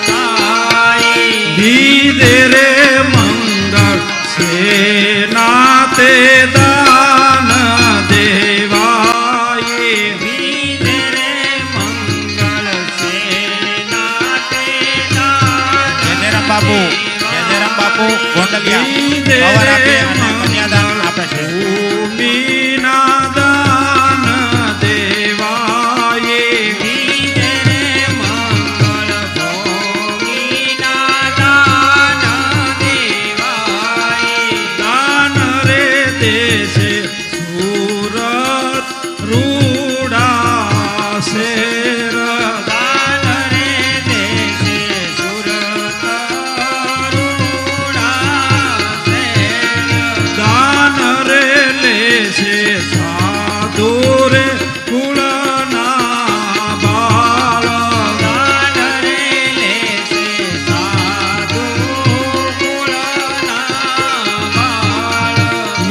વરતાઈ બાપુ જયરામ બાપુ ગોંડલિયા કવર આપે અને કન્યાદાન આપે છે. ભૂમિના દાન દેવાયે દાન રે દેશે સુરત રૂડા શેર દાન રે લેશે સાધુ રે કુળના બાળ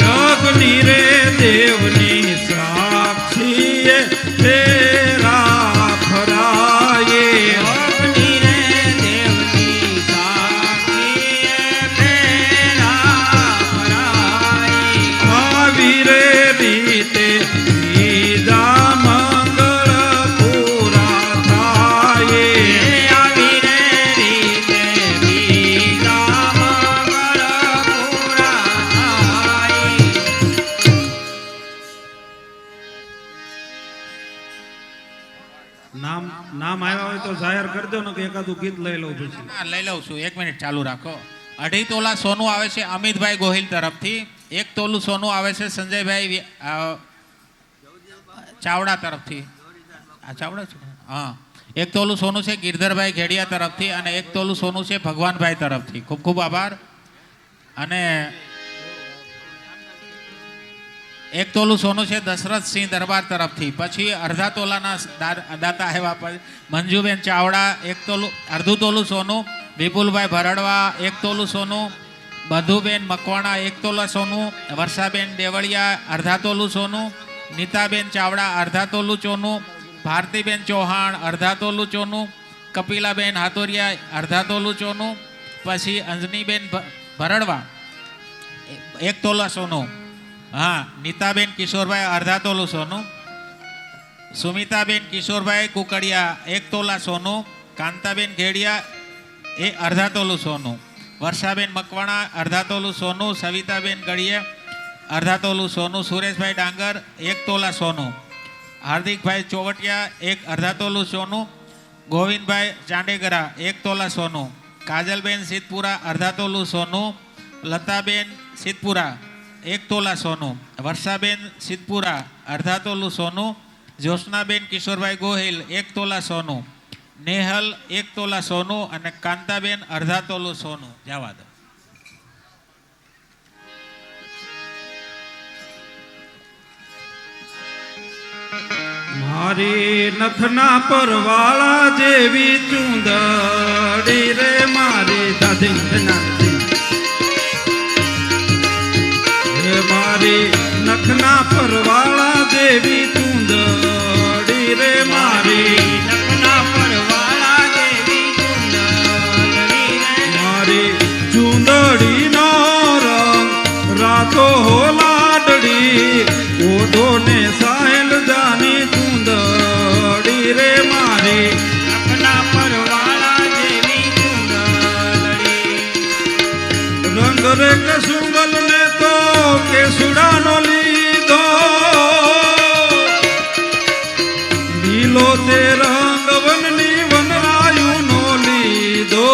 યજ્ઞ રે દેવની સાક્ષીએ ફેરા ફરાયે આવી રે રીતે બીજા મંગળ પૂરા થાય નામ આવ્યા હોય તો જાહેર કરી દો ને કે એકાદું ગીત લઈ લઉં પછી. હા, લઈ લઉં છું. 1 મિનિટ ચાલુ રાખો. 2.5 તોલા સોનું આવે છે અમિતભાઈ ગોહિલ તરફથી. 1 તોલું સોનું આવે છે સંજયભાઈ ચાવડા તરફથી. આ ચાવડા છે? હા. 1 તોલું સોનું છે ગિરધરભાઈ ઘેડિયા તરફથી અને 1 તોલું સોનું છે ભગવાનભાઈ તરફથી. ખૂબ ખૂબ આભાર. અને 1 તોલું સોનું છે દશરથસિંહ દરબાર તરફથી. પછી અડધા તોલાના દાતા આવ્યા મંજુબેન ચાવડા. 1 તોલું અડધું તોલું સોનું વિપુલભાઈ ભરડવા. 1 તોલું સોનું મધુબેન મકવાણા. 1 તોલા સોનું વર્ષાબેન દેવળિયા. અડધા તોલું સોનું નીતાબેન ચાવડા. અડધા તોલું ચોનું ભારતીબેન ચૌહાણ. અડધા તોલું ચોનું કપિલાબેન હાથોરિયા. અડધા તોલું ચોનું પછી અંજનીબેન ભરડવા. 1 તોલા સોનું. હા, નીતાબેન કિશોરભાઈ. અડધા તોલું સોનું સુમિતાબેન કિશોરભાઈ કુકડિયા. 1 તોલા સોનું કાંતાબેન ઘેડિયા. અડધા તોલું સોનું વર્ષાબેન મકવાણા. અડધા તોલું સોનું સવિતાબેન ગળીએ. અડધા તોલું સોનું સુરેશભાઈ ડાંગર. 1 તોલા સોનું હાર્દિકભાઈ ચોવટિયા. અડધા તોલું સોનું ગોવિંદભાઈ ચાંડેગરા. 1 તોલા સોનું કાજલબેન સિદ્ધપુરા. અડધા તોલું સોનું લતાબેન સિદ્ધપુરા. 1 તોલા સોનું વર્ષાબેન સિદ્ધપુરા. અડધા તોલું સોનું જ્યોત્સનાબેન કિશોરભાઈ ગોહિલ. 1 તોલા સોનું નેહલ. 1 તોલા સોનું અને કાંતાબેન અડધા તોલું સોનું. જવા દો. મારી નથના પરવાળા જેવી ચુંદડી રે મારી દાદી મારી નખના પરવાળા જેવી ચુંદડી રે મારી મારી ચુંદડી નો રંગ રાતો હો લાડડી ઓઢો ને સાહેલ જાની ચુંદડી રે મારી રંગ રે કસુંગલ ને તો કેસુડાનો લીધો લીલો તે રંગ વનની વનરાયું નો લીધો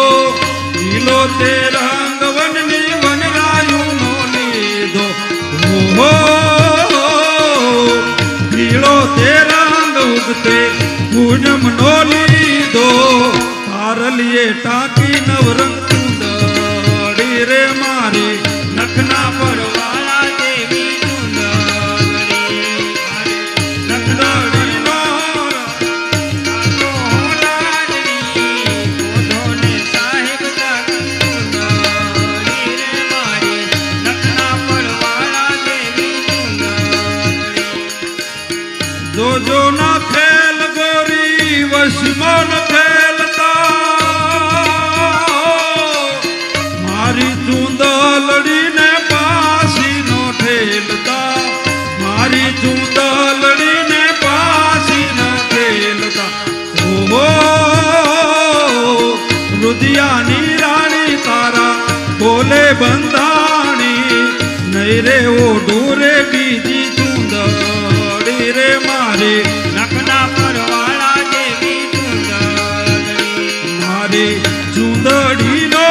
લીલો તે રંગ વનની વનરાયું નો લીધો ઓહો લીલો તે રંગ ઉગતે પૂનમ નો લીધો પારલીએ ટાંકી નવરંગ ચુંદડી રે મારી નખના પરવાળા દેવી ચુંદડી નખદડી નો જોજો ના ખેલ ગોરી વસમન ખેલતા મારી ચુંદલડી ને પાસી નો ઠેલતા મારી ચુંદલડી ને પાસી નો ઠેલતા ઓહો રુદિયાની રાણી બોલે બંધાણી નહીં રે ઓઢું રે બીજી ચૂંદડી રે મારી નખના પરવાળા દેવી સુંદરી મારી ચૂંદડીનો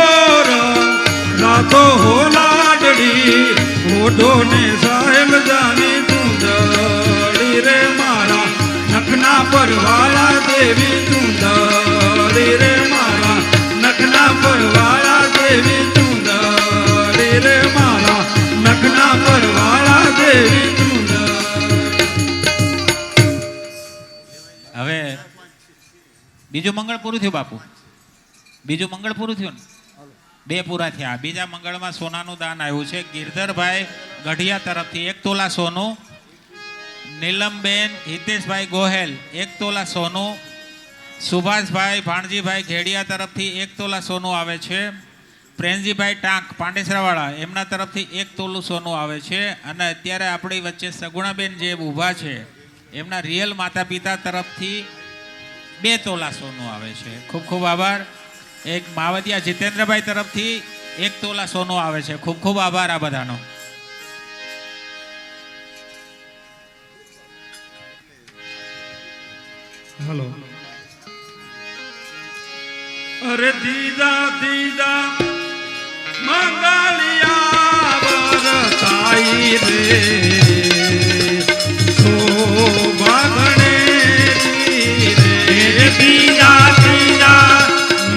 રાતો હો લાડડી ઓઢો ને સાહેબ જાની ચૂંદડી રે મારા નખના પરવાળા દેવી ચૂંદડી રે મારા નખના પરવાળા દેવી ચૂંદડી રે મારા નખના પરવાળા દેવી ચૂંદડી. હવે બીજું મંગળ પૂરું થયું બાપુ, બીજું મંગળ પૂરું થયું ને, 2 પૂરા થયા. બીજા મંગળમાં સોનાનું દાન આવ્યું છે ગિરધરભાઈ ગઢિયા તરફથી 1 તોલા સોનું, નીલમબેન હિતેશભાઈ ગોહેલ 1 તોલા સોનું, સુભાષભાઈ ભાણજીભાઈ ઘેડિયા તરફથી 1 તોલા સોનું આવે છે, પ્રેમજીભાઈ ટાંક પાંડેસરાવાળા એમના તરફથી 1 તોલું સોનું આવે છે. અને અત્યારે આપણી વચ્ચે સગુણાબેન જે ઊભા છે એમના રિયલ માતા પિતા તરફથી 2 તોલા સોનું આવે છે. ખૂબ ખૂબ આભાર. એક માવદિયા જીતેન્દ્રભાઈ તરફથી 1 તોલા સોનું આવે છે. ખૂબ ખૂબ આભાર આ બધાનો. હલો. અરે દીદા દીદા મંગલિયા વરસાઈ રે શોભા ગણેરી રે બીજા ત્રીજા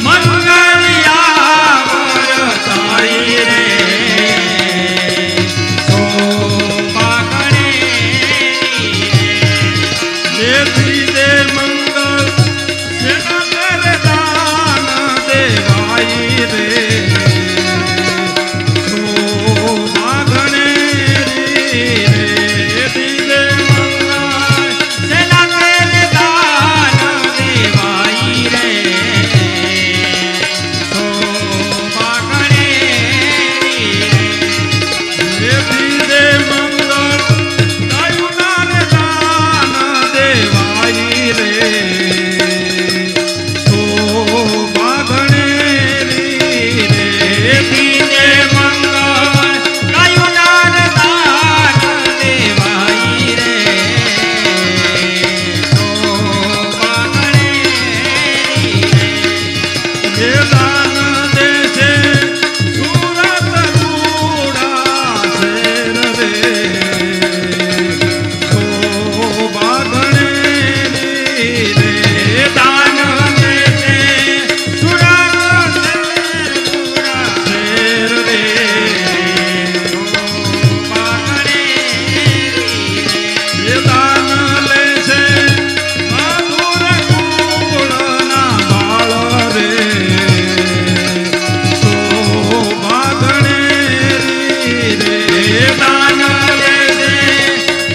મંગળિયા વરસાઈ રે શોભા ગણેરી જે ત્રીજે મંગલ જેના કરે દાન દેવાઈ રે શોભા ગણેરી રે ત્રીજે મંગલ સેના કરે દાન દેવાઈ રે શોભા ગણેરી જે ત્રીજે મંગલ ગાયુના રે દાન દેવાઈ રે શોભા ગણેરી રે ત્રીજે મંગળ ગાયુના દાન દેવાઈ રે શોભા ગણેરી જે દાન દેશે સુરત રૂડા શેર રે શોભા ગણેરી રે દાન દેશે સુરત શેર રે શોભા ગણેરી જે દાન લેશે મધુર કુળના બાળ રે શોભા ગણેરી રે દાન દેશે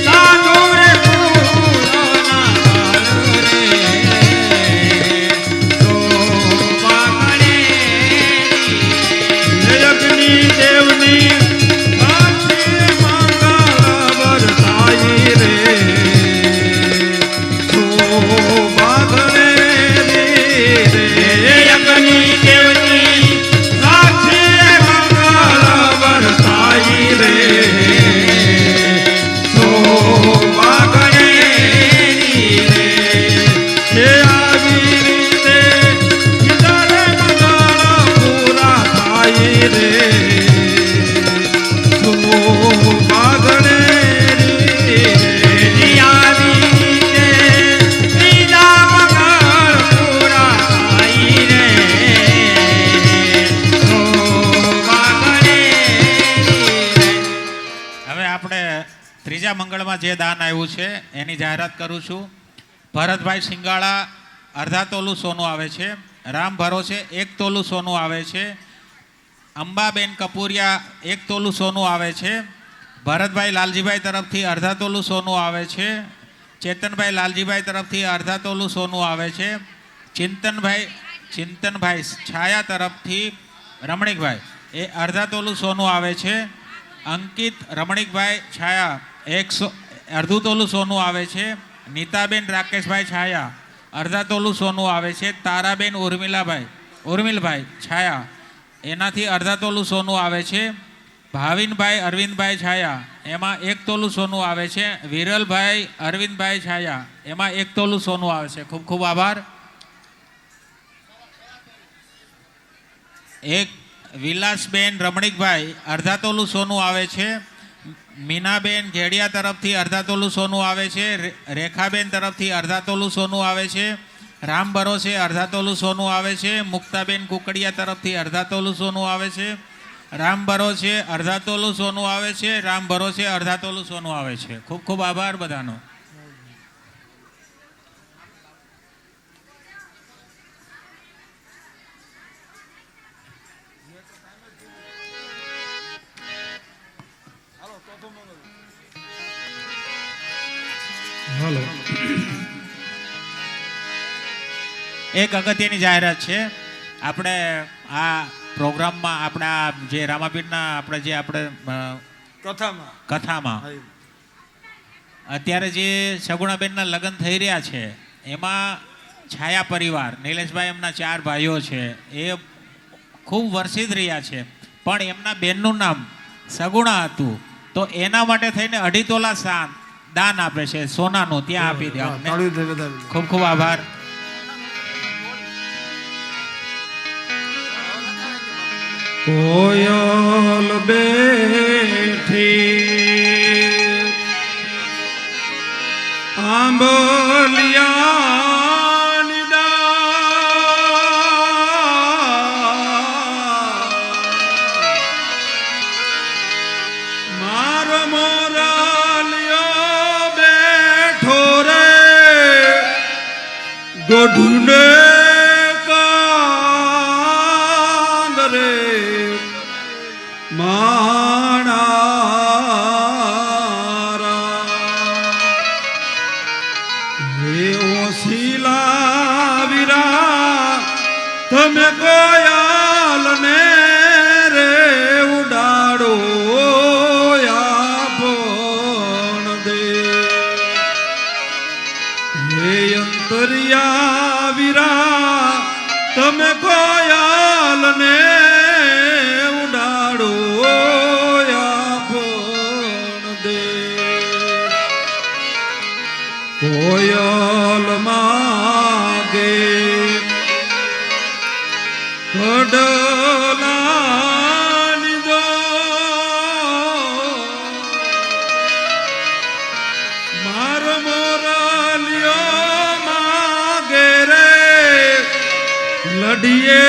સાધુ રે ફૂલોના બાળ રે શોભા ગણેરી અગ્નિ દેવની સાક્ષી મંગળ વરસાઈ રે શોભા ગણેરી રે અગ્નિ દેવની સાક્ષી મંગળ વરસાઈ રે શોભા ગણેરી રે હે આવી રીતે કિધરે મંગળ પૂરા થાય રે શોભા ગણેરી રે આવી રીતે ત્રીજા મંગળ પૂરા થાય રે શોભા ગણેરી હવે આપણે ત્રીજા મંગળમાં જે દાન આવ્યું છે એની જાહેરાત કરું છું. ભરતભાઈ સિંગાળા અડધા તોલું સોનું આવે છે, રામ ભરોસે 1 તોલું સોનું આવે છે, અંબાબેન કપૂરિયા 1 તોલું સોનું આવે છે, ભરતભાઈ લાલજીભાઈ તરફથી અડધા તોલું સોનું આવે છે, ચેતનભાઈ લાલજીભાઈ તરફથી અડધા તોલું સોનું આવે છે, ચિંતનભાઈ છાયા તરફથી રમણીકભાઈ એ અડધા તોલું સોનું આવે છે, અંકિત રમણીકભાઈ છાયા અડધું તોલું સોનું આવે છે, નીતાબેન રાકેશભાઈ છાયા અડધા તોલું સોનું આવે છે, તારાબેન ઉર્મિલભાઈ છાયા એનાથી અડધા તોલું સોનું આવે છે. ભાવિનભાઈ અરવિંદભાઈ છાયા એમાં 1 તોલું સોનું આવે છે. વિરલભાઈ અરવિંદભાઈ છાયા એમાં 1 તોલું સોનું આવે છે. ખૂબ ખૂબ આભાર. એક વિલાસબેન રમણીકભાઈ અડધા તોલું સોનું આવે છે. મીનાબેન ઘેડિયા તરફથી અડધા તોલું સોનું આવે છે. રેખાબેન તરફથી અડધા તોલું સોનું આવે છે. રામ ભરોસે અડધા તોલું સોનું આવે છે. મુક્તાબેન કુકડિયા તરફથી અડધા તોલું સોનું આવે છે. રામ ભરોસે અડધા તોલું સોનું આવે છે. રામ ભરોસે અડધા તોલું સોનું આવે છે. ખૂબ ખૂબ આભાર બધાનો. હાલો. એક અગત્યની જાહેરાત છે. આપણે આ પ્રોગ્રામમાં આપણા જે રામાપીરના કથામાં અત્યારે જે સગુણાબેનના લગ્ન થઈ રહ્યા છે એમાં છાયા પરિવાર નિલેશભાઈ એમના 4 ભાઈઓ છે એ ખૂબ વર્ષિત રહ્યા છે, પણ એમના બેનનું નામ સગુણા હતું, તો એના માટે થઈને 2.5 તોલા દાન આપે છે સોનાનું. ત્યાં આપી દે. ખૂબ ખૂબ આભાર. કોયલ બેઠી આંબલિયાની ડાળ મારો મોરલિયો બેઠો રે ગઢુને તમે કોયલ ને રે ઉડાડો આપણ દે. હે અંતરિયા વીરા તમે કોયલ ને ઉડાડો આપણ દે. કોયલ માગે કડલાની દો મારો મોરલિયો માગે રે લડીએ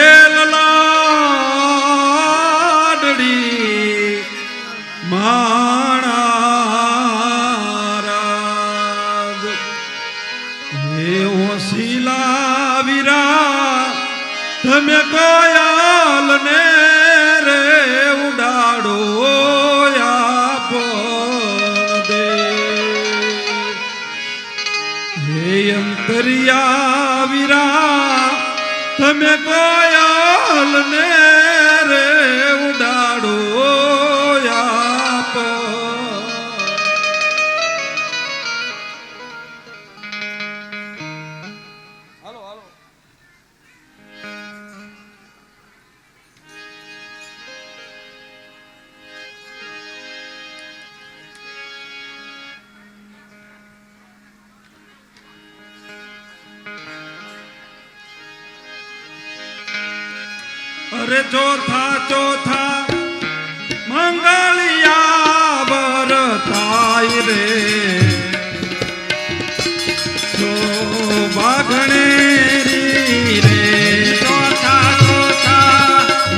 લાડડી માણારાગ. હે ઓશીલા વીરા તમે કોયલ ને રે ઉડાડો આપણ દે. હે અંતરિયા વીરા તમે કોયલ ને રે ઉડાડો આપણ. અરે ચોથા મંગળિયા બર થાય રે જો બાઘણેરી રે. ચોથા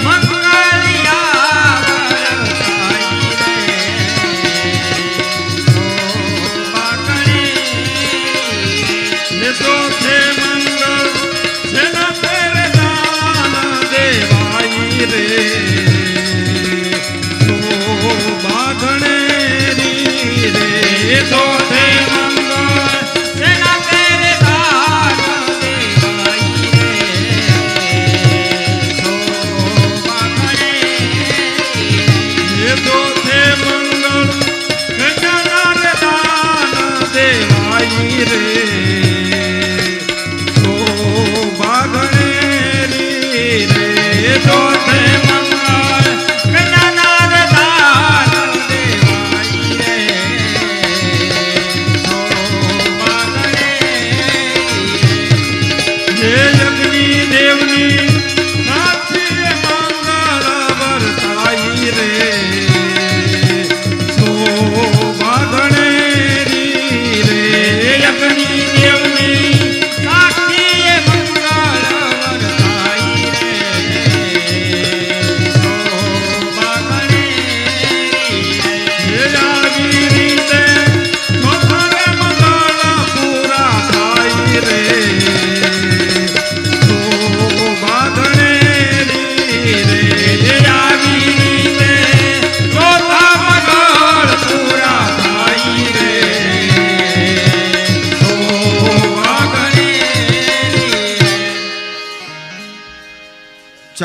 મંગળિયા બર થાય રે ઓ બાઘણી. ચોથે મંગળ જેના તેરે દાન દેવાય રે તો બાઘણેરી રે. ચોથે મંગળ સેના તેરે દાન દેવાય રે ઓ બાઘણી. ચોથે મંગળ કન્યાના દાન દેવાય રે તો બાઘણેરી રે. ચોથે મંગળ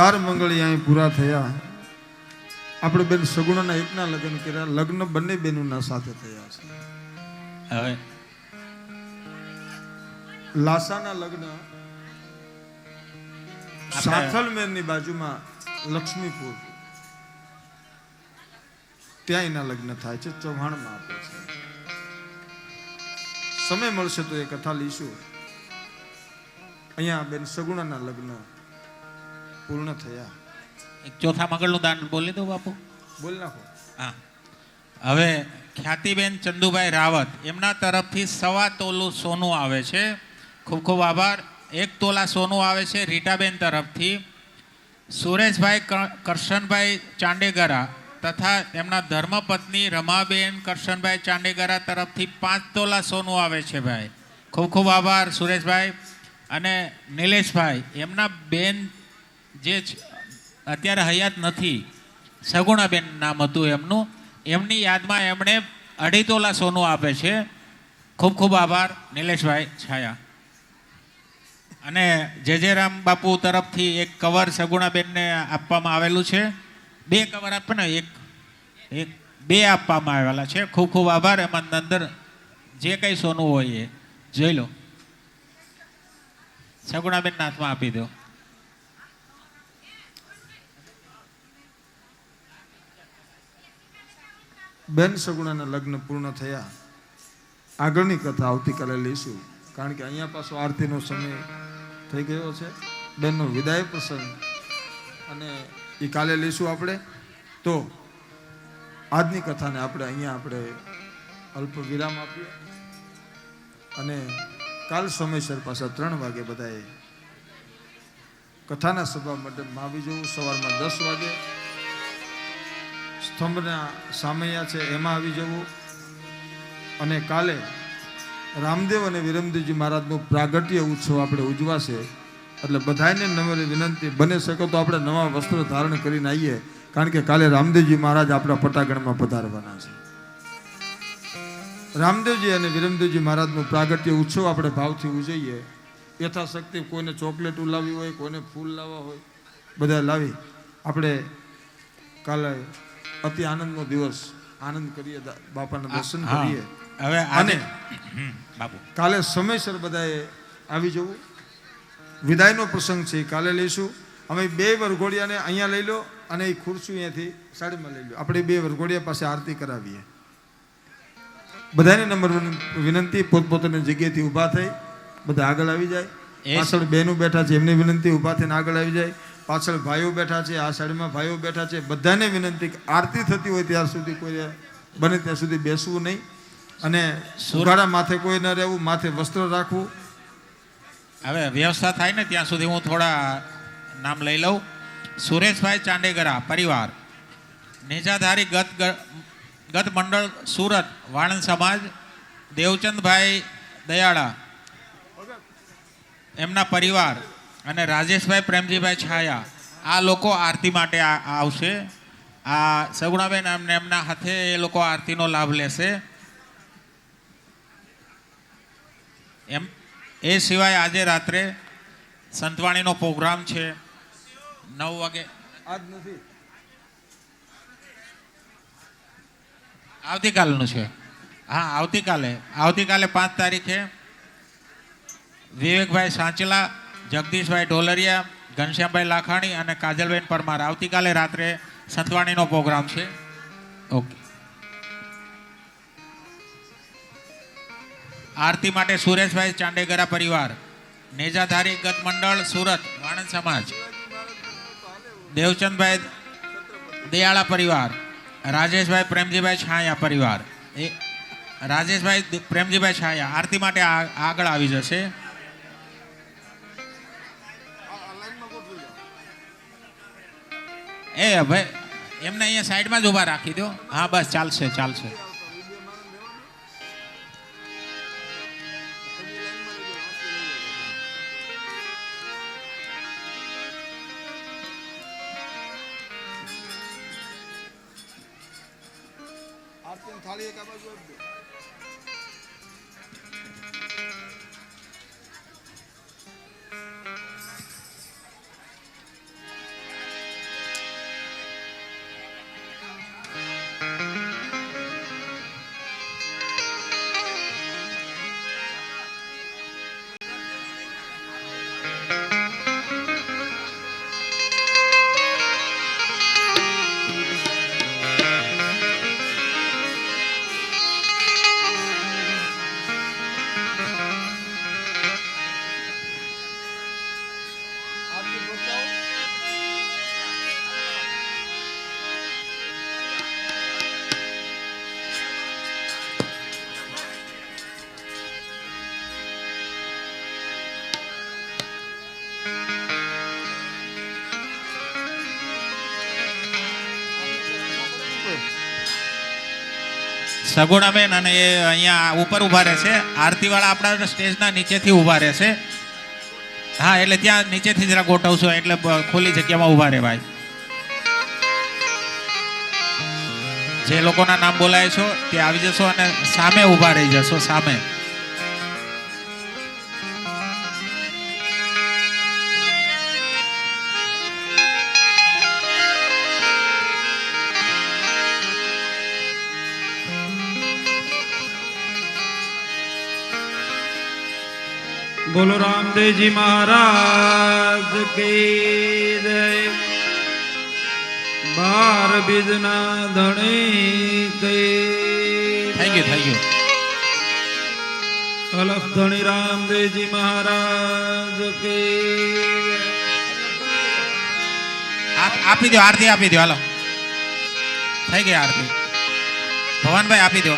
4 મંગળી અહીં પૂરા થયા. આપણે બેન સગુણાના એકના લગ્ન કર્યા. લગ્ન બંને બેનોના સાથે થયા છે. હવે લાસાના લગ્ન સાથલમેરની બાજુમાં લક્ષ્મીપુર ત્યાં એના લગ્ન થાય છે. ચૌહાણમાં આપે છે. સમય મળશે તો એ કથા લઈશું. અહીંયા બેન સગુણાના લગ્ન પૂર્ણ થયા. એક ચોથા મંગળનું દાન બોલી દો બાપુ. બોલ નાખો. હા, હવે ખ્યાતિબેન ચંદુભાઈ રાવત એમના તરફથી 1.25 તોલું સોનું આવે છે. ખૂબ ખૂબ આભાર. 1 તોલા સોનું આવે છે રીટાબેન તરફથી. સુરેશભાઈ કરશનભાઈ ચાંડેગરા તથા એમના ધર્મપત્ની રમાબેન કરશનભાઈ ચાંડેગરા તરફથી 5 તોલા સોનું આવે છે ભાઈ. ખૂબ ખૂબ આભાર સુરેશભાઈ. અને નિલેશભાઈ એમના બેન જે અત્યારે હયાત નથી, સગુણાબેન નામ હતું એમનું, એમની યાદમાં એમણે 2.5 તોલા સોનું આપે છે. ખૂબ ખૂબ આભાર નિલેશભાઈ છાયા. અને જે રામ બાપુ તરફથી એક કવર સગુણાબેનને આપવામાં આવેલું છે. 2 કવર આપે ને, એક 2 આપવામાં આવેલા છે. ખૂબ ખૂબ આભાર. એમાં અંદર જે કંઈ સોનું હોય એ જોઈ લો. સગુણાબેનના હાથમાં આપી દો. બેન સગુણાના લગ્ન પૂર્ણ થયા. આગળની કથા આવતીકાલે લઈશું, કારણ કે અહીંયા પાછો આરતીનો સમય થઈ ગયો છે. બેનનો વિદાય પ્રસંગ અને એ કાલે લઈશું આપણે. તો આજની કથાને આપણે અલ્પ વિરામ આપીએ અને કાલ સમયસર પાછા 3 વાગે બધાએ કથાના સભા મંડપમાં આવી જવું. સવારમાં 10 વાગે સ્તંભના સામૈયા છે એમાં આવી જવું. અને કાલે રામદેવ અને વિરમદેવજી મહારાજનો પ્રાગટ્ય ઉત્સવ આપણે ઉજવાશે. એટલે બધાને નમ્ર વિનંતી, બને શકે તો આપણે નવા વસ્ત્ર ધારણ કરીને આવીએ, કારણ કે કાલે રામદેવજી મહારાજ આપણા પટાગણમાં પધારવાના છે. રામદેવજી અને વિરમદેવજી મહારાજનો પ્રાગટ્ય ઉત્સવ આપણે ભાવથી ઉજવીએ. યથાશક્તિ કોઈને ચોકલેટ લાવવી હોય, કોઈને ફૂલ લાવવા હોય, બધા લાવી આપણે કાલે અતિ આનંદનો દિવસ આનંદ કરીએ, બાપાના દર્શન કરીએ. હવે અને બાપુ કાલે સમયસર બધાએ આવી જવું. વિદાયનો પ્રસંગ છે કાલે લઈશું. અમે 2 વરઘોડિયાને અહીંયા લઈ લો અને એ ખુરશી અહીંયાથી સાડીમાં લઈ લો. આપણે 2 વરઘોડિયા પાસે આરતી કરાવીએ. બધાને નંબર વિનંતી, પોતપોતાની જગ્યાએથી ઊભા થઈ બધા આગળ આવી જાય. પાછળ બહેનો બેઠા છે એમને વિનંતી ઊભા થઈને આગળ આવી જાય. પાછળ ભાઈઓ બેઠા છે, આ સાઈડમાં ભાઈઓ બેઠા છે, બધાને વિનંતી કે આરતી થતી હોય ત્યાર સુધી કોઈ બને ત્યાં સુધી બેસવું નહીં. અને સુગાડા માથે કોઈ ન રહેવું, માથે વસ્ત્ર રાખવું. હવે વ્યવસ્થા થાય ને ત્યાં સુધી હું થોડા નામ લઈ લઉં. સુરેશભાઈ ચાંડેગરા પરિવાર, નેજાધારી ગત મંડળ સુરત વાણંદ સમાજ, દેવચંદભાઈ દયાળા એમના પરિવાર અને રાજેશભાઈ પ્રેમજીભાઈ છાયા, આ લોકો આરતી માટે આવશે. આ સગુણાબેન એમના હાથે એ લોકો આરતીનો લાભ લેશે. એમ એ સિવાય આજે રાત્રે સંતવાણીનો પ્રોગ્રામ છે 9 વાગે. આજ નથી, આવતીકાલનું છે. હા, આવતીકાલે 5 તારીખે વિવેકભાઈ સાંચલા, જગદીશભાઈ ઢોલરિયા, ઘનશ્યામભાઈ લાખાણી અને કાજલબેન પરમાર. આવતીકાલે રાત્રે સંતવાણીનો પ્રોગ્રામ છે. ઓકે. આરતી માટે સુરેશભાઈ ચાંડેગરા પરિવાર, નેજાધારી ગત મંડળ સુરત વાણંદ સમાજ, દેવચંદભાઈ દયાળા પરિવાર, રાજેશભાઈ પ્રેમજીભાઈ છાયા પરિવાર. એ રાજેશભાઈ પ્રેમજીભાઈ છાયા આરતી માટે આગળ આવી જશે. એ ભાઈ એમને અહીંયા સાઈડમાં જ ઊભા રાખી દો. હા બસ, ચાલશે. થાળી એક આ બાજુ આપી દો. સગુણાબેન અને એ અહીંયા ઉપર ઊભા રહેશે. આરતીવાળા આપણા સ્ટેજના નીચેથી ઊભા રહેશે. હા, એટલે ત્યાં નીચેથી જરા ગોઠવશો એટલે ખુલ્લી જગ્યામાં ઊભા રહેવાય. જે લોકોના નામ બોલાય છો તે આવી જશો અને સામે ઊભા રહી જશો. સામે બોલો રામદેવજી મહારાજ કી જય. 12 બીજના ધણી કી થઈ ગયું. અલફ ધણી રામદેવજી મહારાજ કી. આપી દો આરતી, આપી દો. હાલો, થઈ ગઈ આરતી. ભવાનભાઈ આપી દો.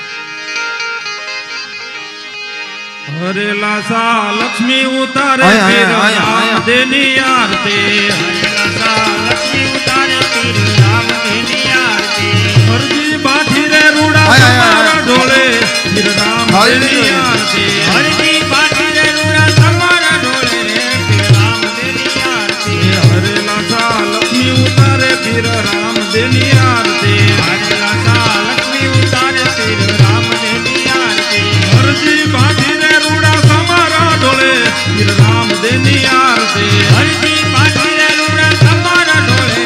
હરેલા સા લક્ષ્મી ઉતારે દેની આરતી. હરેલા સા લક્ષ્મી ઉતારે પીર રામદેવની આરતી. હરજી બાઠી રે રૂડા તમારા ઢોળે પીર રામદેવની આરતી. હરજી બાઠી રે રૂડા તમારા ઢોળે પીર રામદેવની આરતી. હરેલા સા લક્ષ્મી ઉતારે પીર રામદેવની આરતી. હરેલા સા લક્ષ્મી ઉતારે પીર રામદેવની આરતી. હરજી બાઠી રે રૂડા તમારા ઢોળે પીર રામદેવની આરતી. હરજી બાઠી રે રૂડા તમારા ઢોળે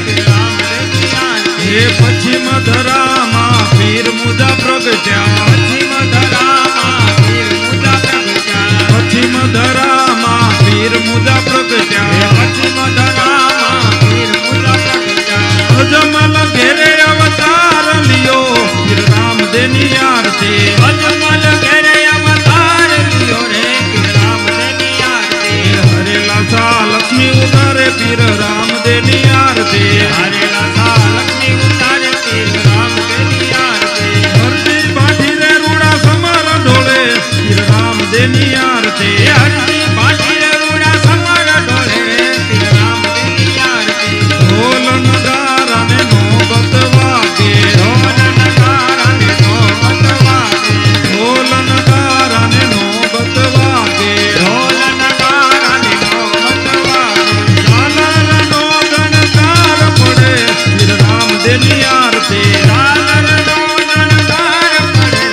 પીર રામદેવની આરતી. હે પશ્ચિમ ધરામાં પીર મુદા પ્રગટ્યા. પશ્ચિમ ધરામાં પીર મુદા પ્રગટ્યા. પશ્ચિમ ધરામાં પીર મુદા પ્રગટ્યા. પશ્ચિમ ધરામાં પીર મુદા પ્રગટ્યા. અજમલ ઘેરે અવતાર લિયો પીર રામદેવની આરતી. અજમલ ઘેરે અવતાર લિયો રે પીર રામદેવની આરતી. હરેલા સા લક્ષ્મી ઉતારે પીર રામદેવની આરતી. હરેલા સા લક્ષ્મી ઉતારે પીર રામદેવની આરતી. હરજી બાઠી રે રૂડા સમારા ઢોળે પીર રામદેવની આરતી. હરજી બાઠી રે રૂડા સમારા ઢોળે પીર રામદેવની આરતી. ઢોલ નગારા ને નોબત વાગે. ઢોલ નગારા ને નોબત વાગે. ઢોલ નગારા ને નોબત વાગે. ઢોલ નગારા ને નોબત વાગે. ઝાલરનો ગણકાર પડે પીર રામદેવની આરતી. ઝાલરનો ગણકાર પડે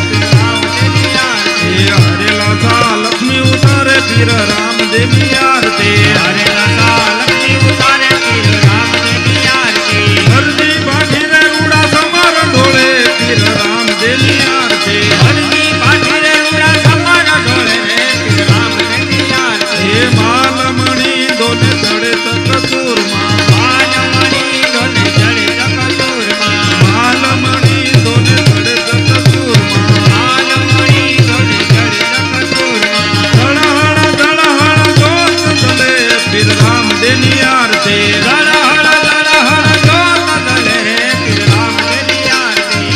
પીર રામદેવની આરતી. હે હરેલા સા લક્ષ્મી ઉતારે પીર રામદેવની આરતી. હરેલા સા લક્ષ્મી ઉતારે પીર રામદેવની આરતી. હરજી બાઠી રે રૂડા સમારા ઢોળે પીર રામદેવની આરતી. હરજી બાઠી રે રૂડા સમારા ઢોળે પીર રામદેવની આરતી. હે માલમણી દોને ચડે તકતુરમાં. માલમણી ડોલે ચડે તકતુરમાં. માલમણી દોને ચડે તકતુરમાં. માલમણી ડોલે ચડે તકતુરમાં. ધડહડ ધડહડ જોત ચલે પીર રામદેવની આરતી. ધડહડ ધડહડ જોત ચલે પીર રામદેવની આરતી.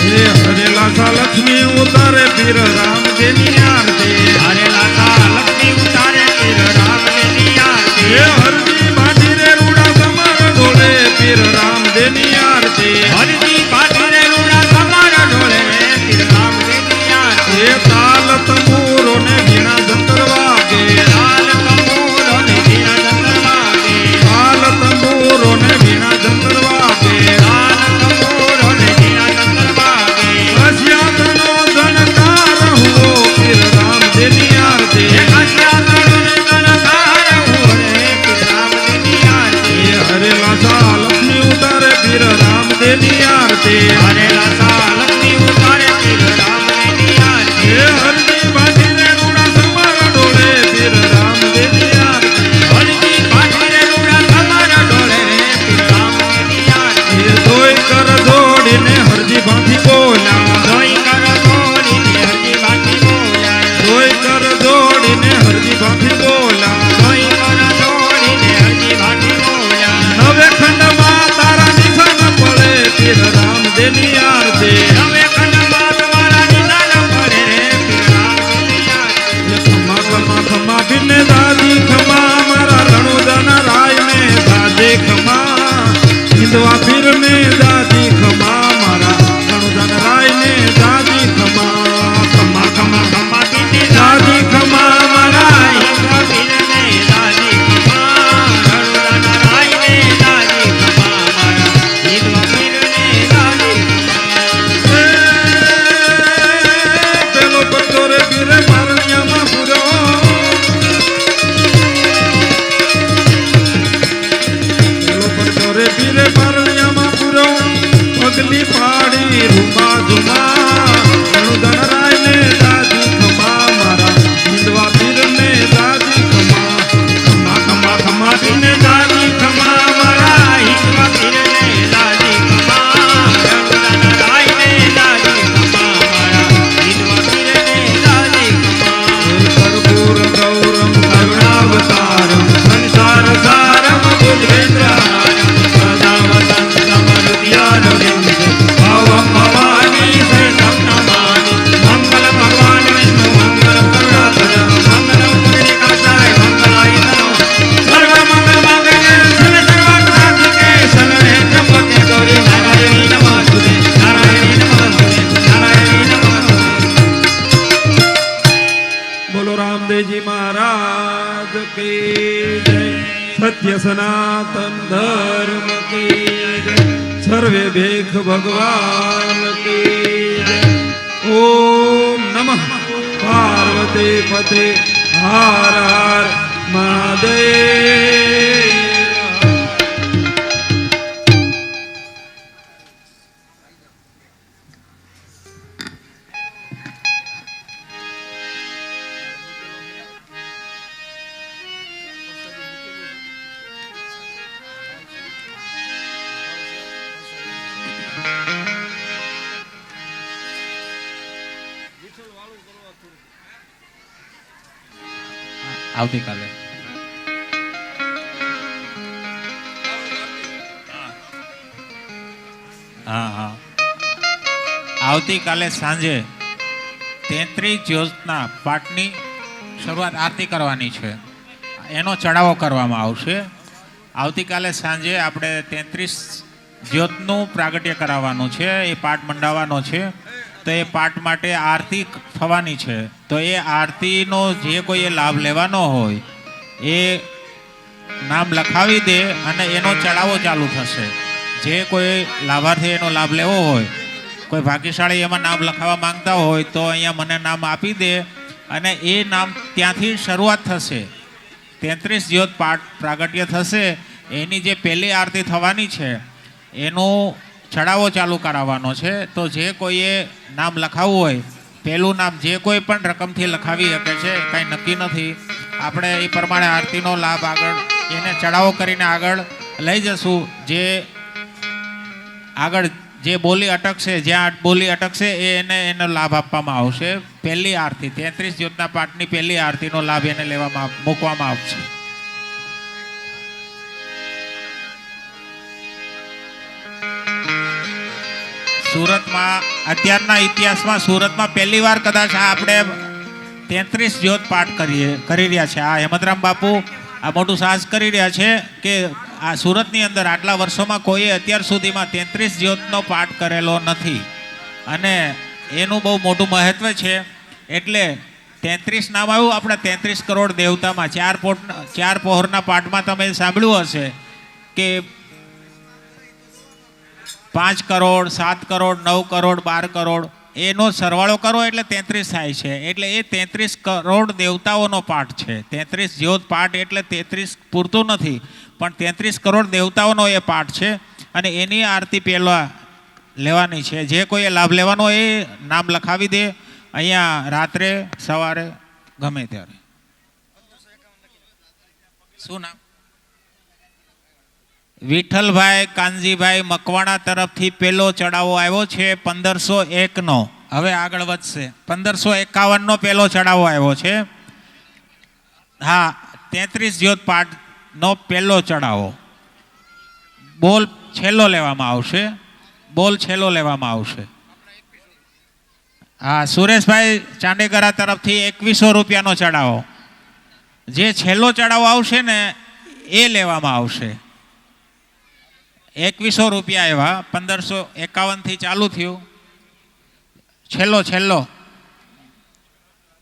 હે હરેલા સા લક્ષ્મી ઉતારે પીર રામદેવની આરતી. હરેલા સા લક્ષ્મી ઉતારે પીર રામદેવની આરતી. હે હરજી બાઠી રે રૂડા સમારા ઢોળે પીર રામદેવની આરતી. હરજી બાઠી રે રૂડા સમારા ઢોળે પીર રામદેવની આરતી. હે તાલ તંબુરો ને વીણા જંતર વાગે. લાલ કમોરો ને વીણા જંતર વાગે. તાલ તંબુરો ને વીણા જંતર વાગે. લાલ કમોરો ને વીણા જંતર વાગે. હસ્યાતનો ધનકાર હુઓ પીર રામદેવની આરતી. હે કાશ્યાતનો ને ગણકાર હુઓ રે પીર રામદેવની આરતી. હે હરેલા સા લક્ષ્મી ઉતારે પીર રામદેવની આરતી. હરેલા સા લક્ષ્મી ઉતારે પીર રામદેવની આરતી. હે હરજી બાઠી રે રૂડા સમારા ઢોળે પીર રામદેવની આરતી. હરજી બાઠી રે રૂડા તમારા ઢોળે પીર રામદેવની આરતી. હે ધોઈ કર જોડીને હરજી ભાંથી બોલ્યા. ધોઈ કર જોડીને હરજી બાઠી બોલ્યા. ધોઈ કર જોડીને હરજી ભાંથી બોલ્યા. ધોઈ કર જોડીને હરજી બાઠી બોલ્યા. નવે ખંડમાં તારા નિશાન પડે પીર રામદેવની હિંદવા પીરને દાદી ખમા મારા ગણુધન રાયને દાદી ખમા ખમા ખમા ખમા પીને દાદી ખમા મારા હિંદવા પીરને દાદી ખમા રણુદાના રાયને દાદી ખમા મારા હિંદવા પીરને દાદી ખમા પેલો પત્તો રે પીરે મારણિયામાં પૂરો પેલો પત્તો રે પીરે મારણિયામાં પૂરો પગલી પાડી રૂમા ઝુમા ગણુધન રાયને દાદી ખમા મારા હિંદવા પીરને દાદી ખમા ખમા ખમા ખમા પીને દાદી ખમા મારા હિંદવા પીરને દાદી ખમા રણુદાના રાયને દાદી ખમા મારા હિંદવા પીરને દાદી ખમા કર્પૂર ગૌરમ કરુણાવતારમ સંસાર સારમ બુદ્ધેન્દ્રહારમ સદા વસંતમ હૃદયારવિંદે ભવમ ભવાની શેષમ નમામિ મંગલ ભગવાન વિષ્ણુ મંગલ કરુણાકર મંગલમ પુંડરીકાક્ષાય મંગલાય તનો સર્વ મંગલ માંગલ્યે શિવે સર્વાર્થસાધિકે શરણે ત્ર્યંબકે ગૌરી નારાયણી નમસ્તુતે નારાયણી નમસ્તુતે નારાયણી નમસ્તુતે બોલો રામદેવજી મહારાજ કી જય સત્ય સનાતન ધર્મ કી જય સર્વે ભેખ ભગવાન કી જય ઓમ નમઃ પાર્વતી પતે હર હર મહાદેવ આવતીકાલે હા હા આવતીકાલે સાંજે 33 જ્યોતના પાઠની શરૂઆત આરતી કરવાની છે, એનો ચડાવો કરવામાં આવશે. આવતીકાલે સાંજે આપણે 33 જ્યોતનું પ્રાગટ્ય કરાવવાનું છે, એ પાઠ મંડાવવાનો છે. તો એ પાઠ માટે આરતી થવાની છે. તો એ આરતીનો જે કોઈએ લાભ લેવાનો હોય એ નામ લખાવી દે અને એનો ચડાવો ચાલુ થશે. જે કોઈ લાભાર્થી એનો લાભ લેવો હોય, કોઈ ભાગ્યશાળી એમાં નામ લખાવવા માંગતા હોય તો અહીંયા મને નામ આપી દે અને એ નામ ત્યાંથી શરૂઆત થશે. 33 જ્યોત પાઠ પ્રાગટ્ય થશે. એની જે પહેલી આરતી થવાની છે એનું ચડાવો ચાલુ કરાવવાનો છે. તો જે કોઈએ નામ લખાવવું હોય, પહેલું નામ જે કોઈ પણ રકમથી લખાવી શકે છે, કાંઈ નક્કી નથી. આપણે એ પ્રમાણે આરતીનો લાભ આગળ એને ચડાવો કરીને આગળ લઈ જશું. જે આગળ જે બોલી અટકશે, જ્યાં બોલી અટકશે એનો લાભ આપવામાં આવશે. પહેલી આરતી 33 જ્યોતના પાઠની પહેલી આરતીનો લાભ એને મૂકવામાં આવશે. સુરતમાં અત્યારના ઇતિહાસમાં સુરતમાં પહેલી વાર કદાચ આપણે 33 જ્યોત પાઠ કરી રહ્યા છે. આ હેમંતરામ બાપુ આ મોટું સાહસ કરી રહ્યા છે કે આ સુરતની અંદર આટલા વર્ષોમાં કોઈએ અત્યાર સુધીમાં 33 જ્યોતનો પાઠ કરેલો નથી અને એનું બહુ મોટું મહત્વ છે. એટલે 33 નામ આવ્યું આપણા 33 કરોડ દેવતામાં. ચાર પહોરના પાઠમાં તમે સાંભળ્યું હશે કે 5 કરોડ 7 કરોડ 9 કરોડ 12 કરોડ એનો સરવાળો કરો એટલે 33 થાય છે. એટલે એ 33 કરોડ દેવતાઓનો પાઠ છે. 33 જ્યોત પાઠ એટલે 33 પૂરતું નથી, પણ 33 કરોડ દેવતાઓનો એ પાઠ છે અને એની આરતી પહેલાં લેવાની છે. જે કોઈએ લાભ લેવાનો એ નામ લખાવી દે અહીંયા રાત્રે સવારે ગમે ત્યારે. શું નામ? વિઠ્ઠલભાઈ કાનજીભાઈ મકવાણા તરફથી પેલો ચડાવો આવ્યો છે 1501નો. હવે આગળ વધશે. 1551નો પેલો ચડાવો આવ્યો છે. હા, 33 જ્યોત પાઠનો પહેલો ચડાવો. બોલ છેલ્લો લેવામાં આવશે. બોલ છેલ્લો લેવામાં આવશે. હા, સુરેશભાઈ ચાંડેગરા તરફથી 2100 રૂપિયાનો ચડાવો. જે છેલ્લો ચડાવો આવશે ને એ લેવામાં આવશે. 2100 રૂપિયા આવ્યા. 1551 ચાલુ થયું.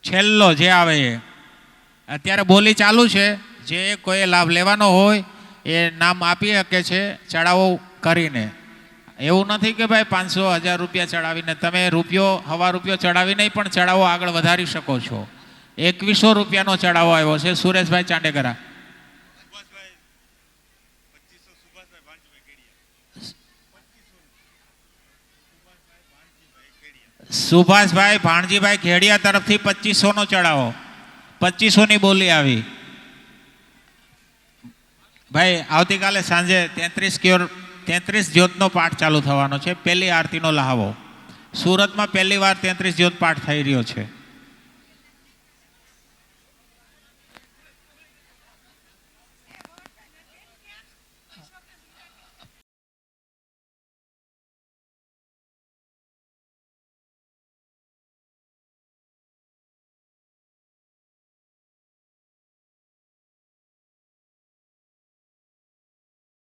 છેલ્લો જે આવે એ અત્યારે બોલી ચાલુ છે. જે કોઈ લાભ લેવાનો હોય એ નામ આપી શકે છે ચડાવો કરીને. એવું નથી કે ભાઈ 500-1000 રૂપિયા ચડાવીને તમે હવા રૂપિયો ચડાવીને પણ ચડાવો આગળ વધારી શકો છો. 2100 રૂપિયાનો ચડાવો આવ્યો છે. સુરેશભાઈ ચાંડેકરા. સુભાષભાઈ ભાણજીભાઈ ખેડિયા તરફથી 2500 નો ચડાવો. 2500 ની બોલી આવી. ભાઈ આવતીકાલે સાંજે 33 જ્યોતનો પાઠ ચાલુ થવાનો છે. પહેલી આરતીનો લહાવો. સુરતમાં પહેલી વાર 33 જ્યોત પાઠ થઈ રહ્યો છે.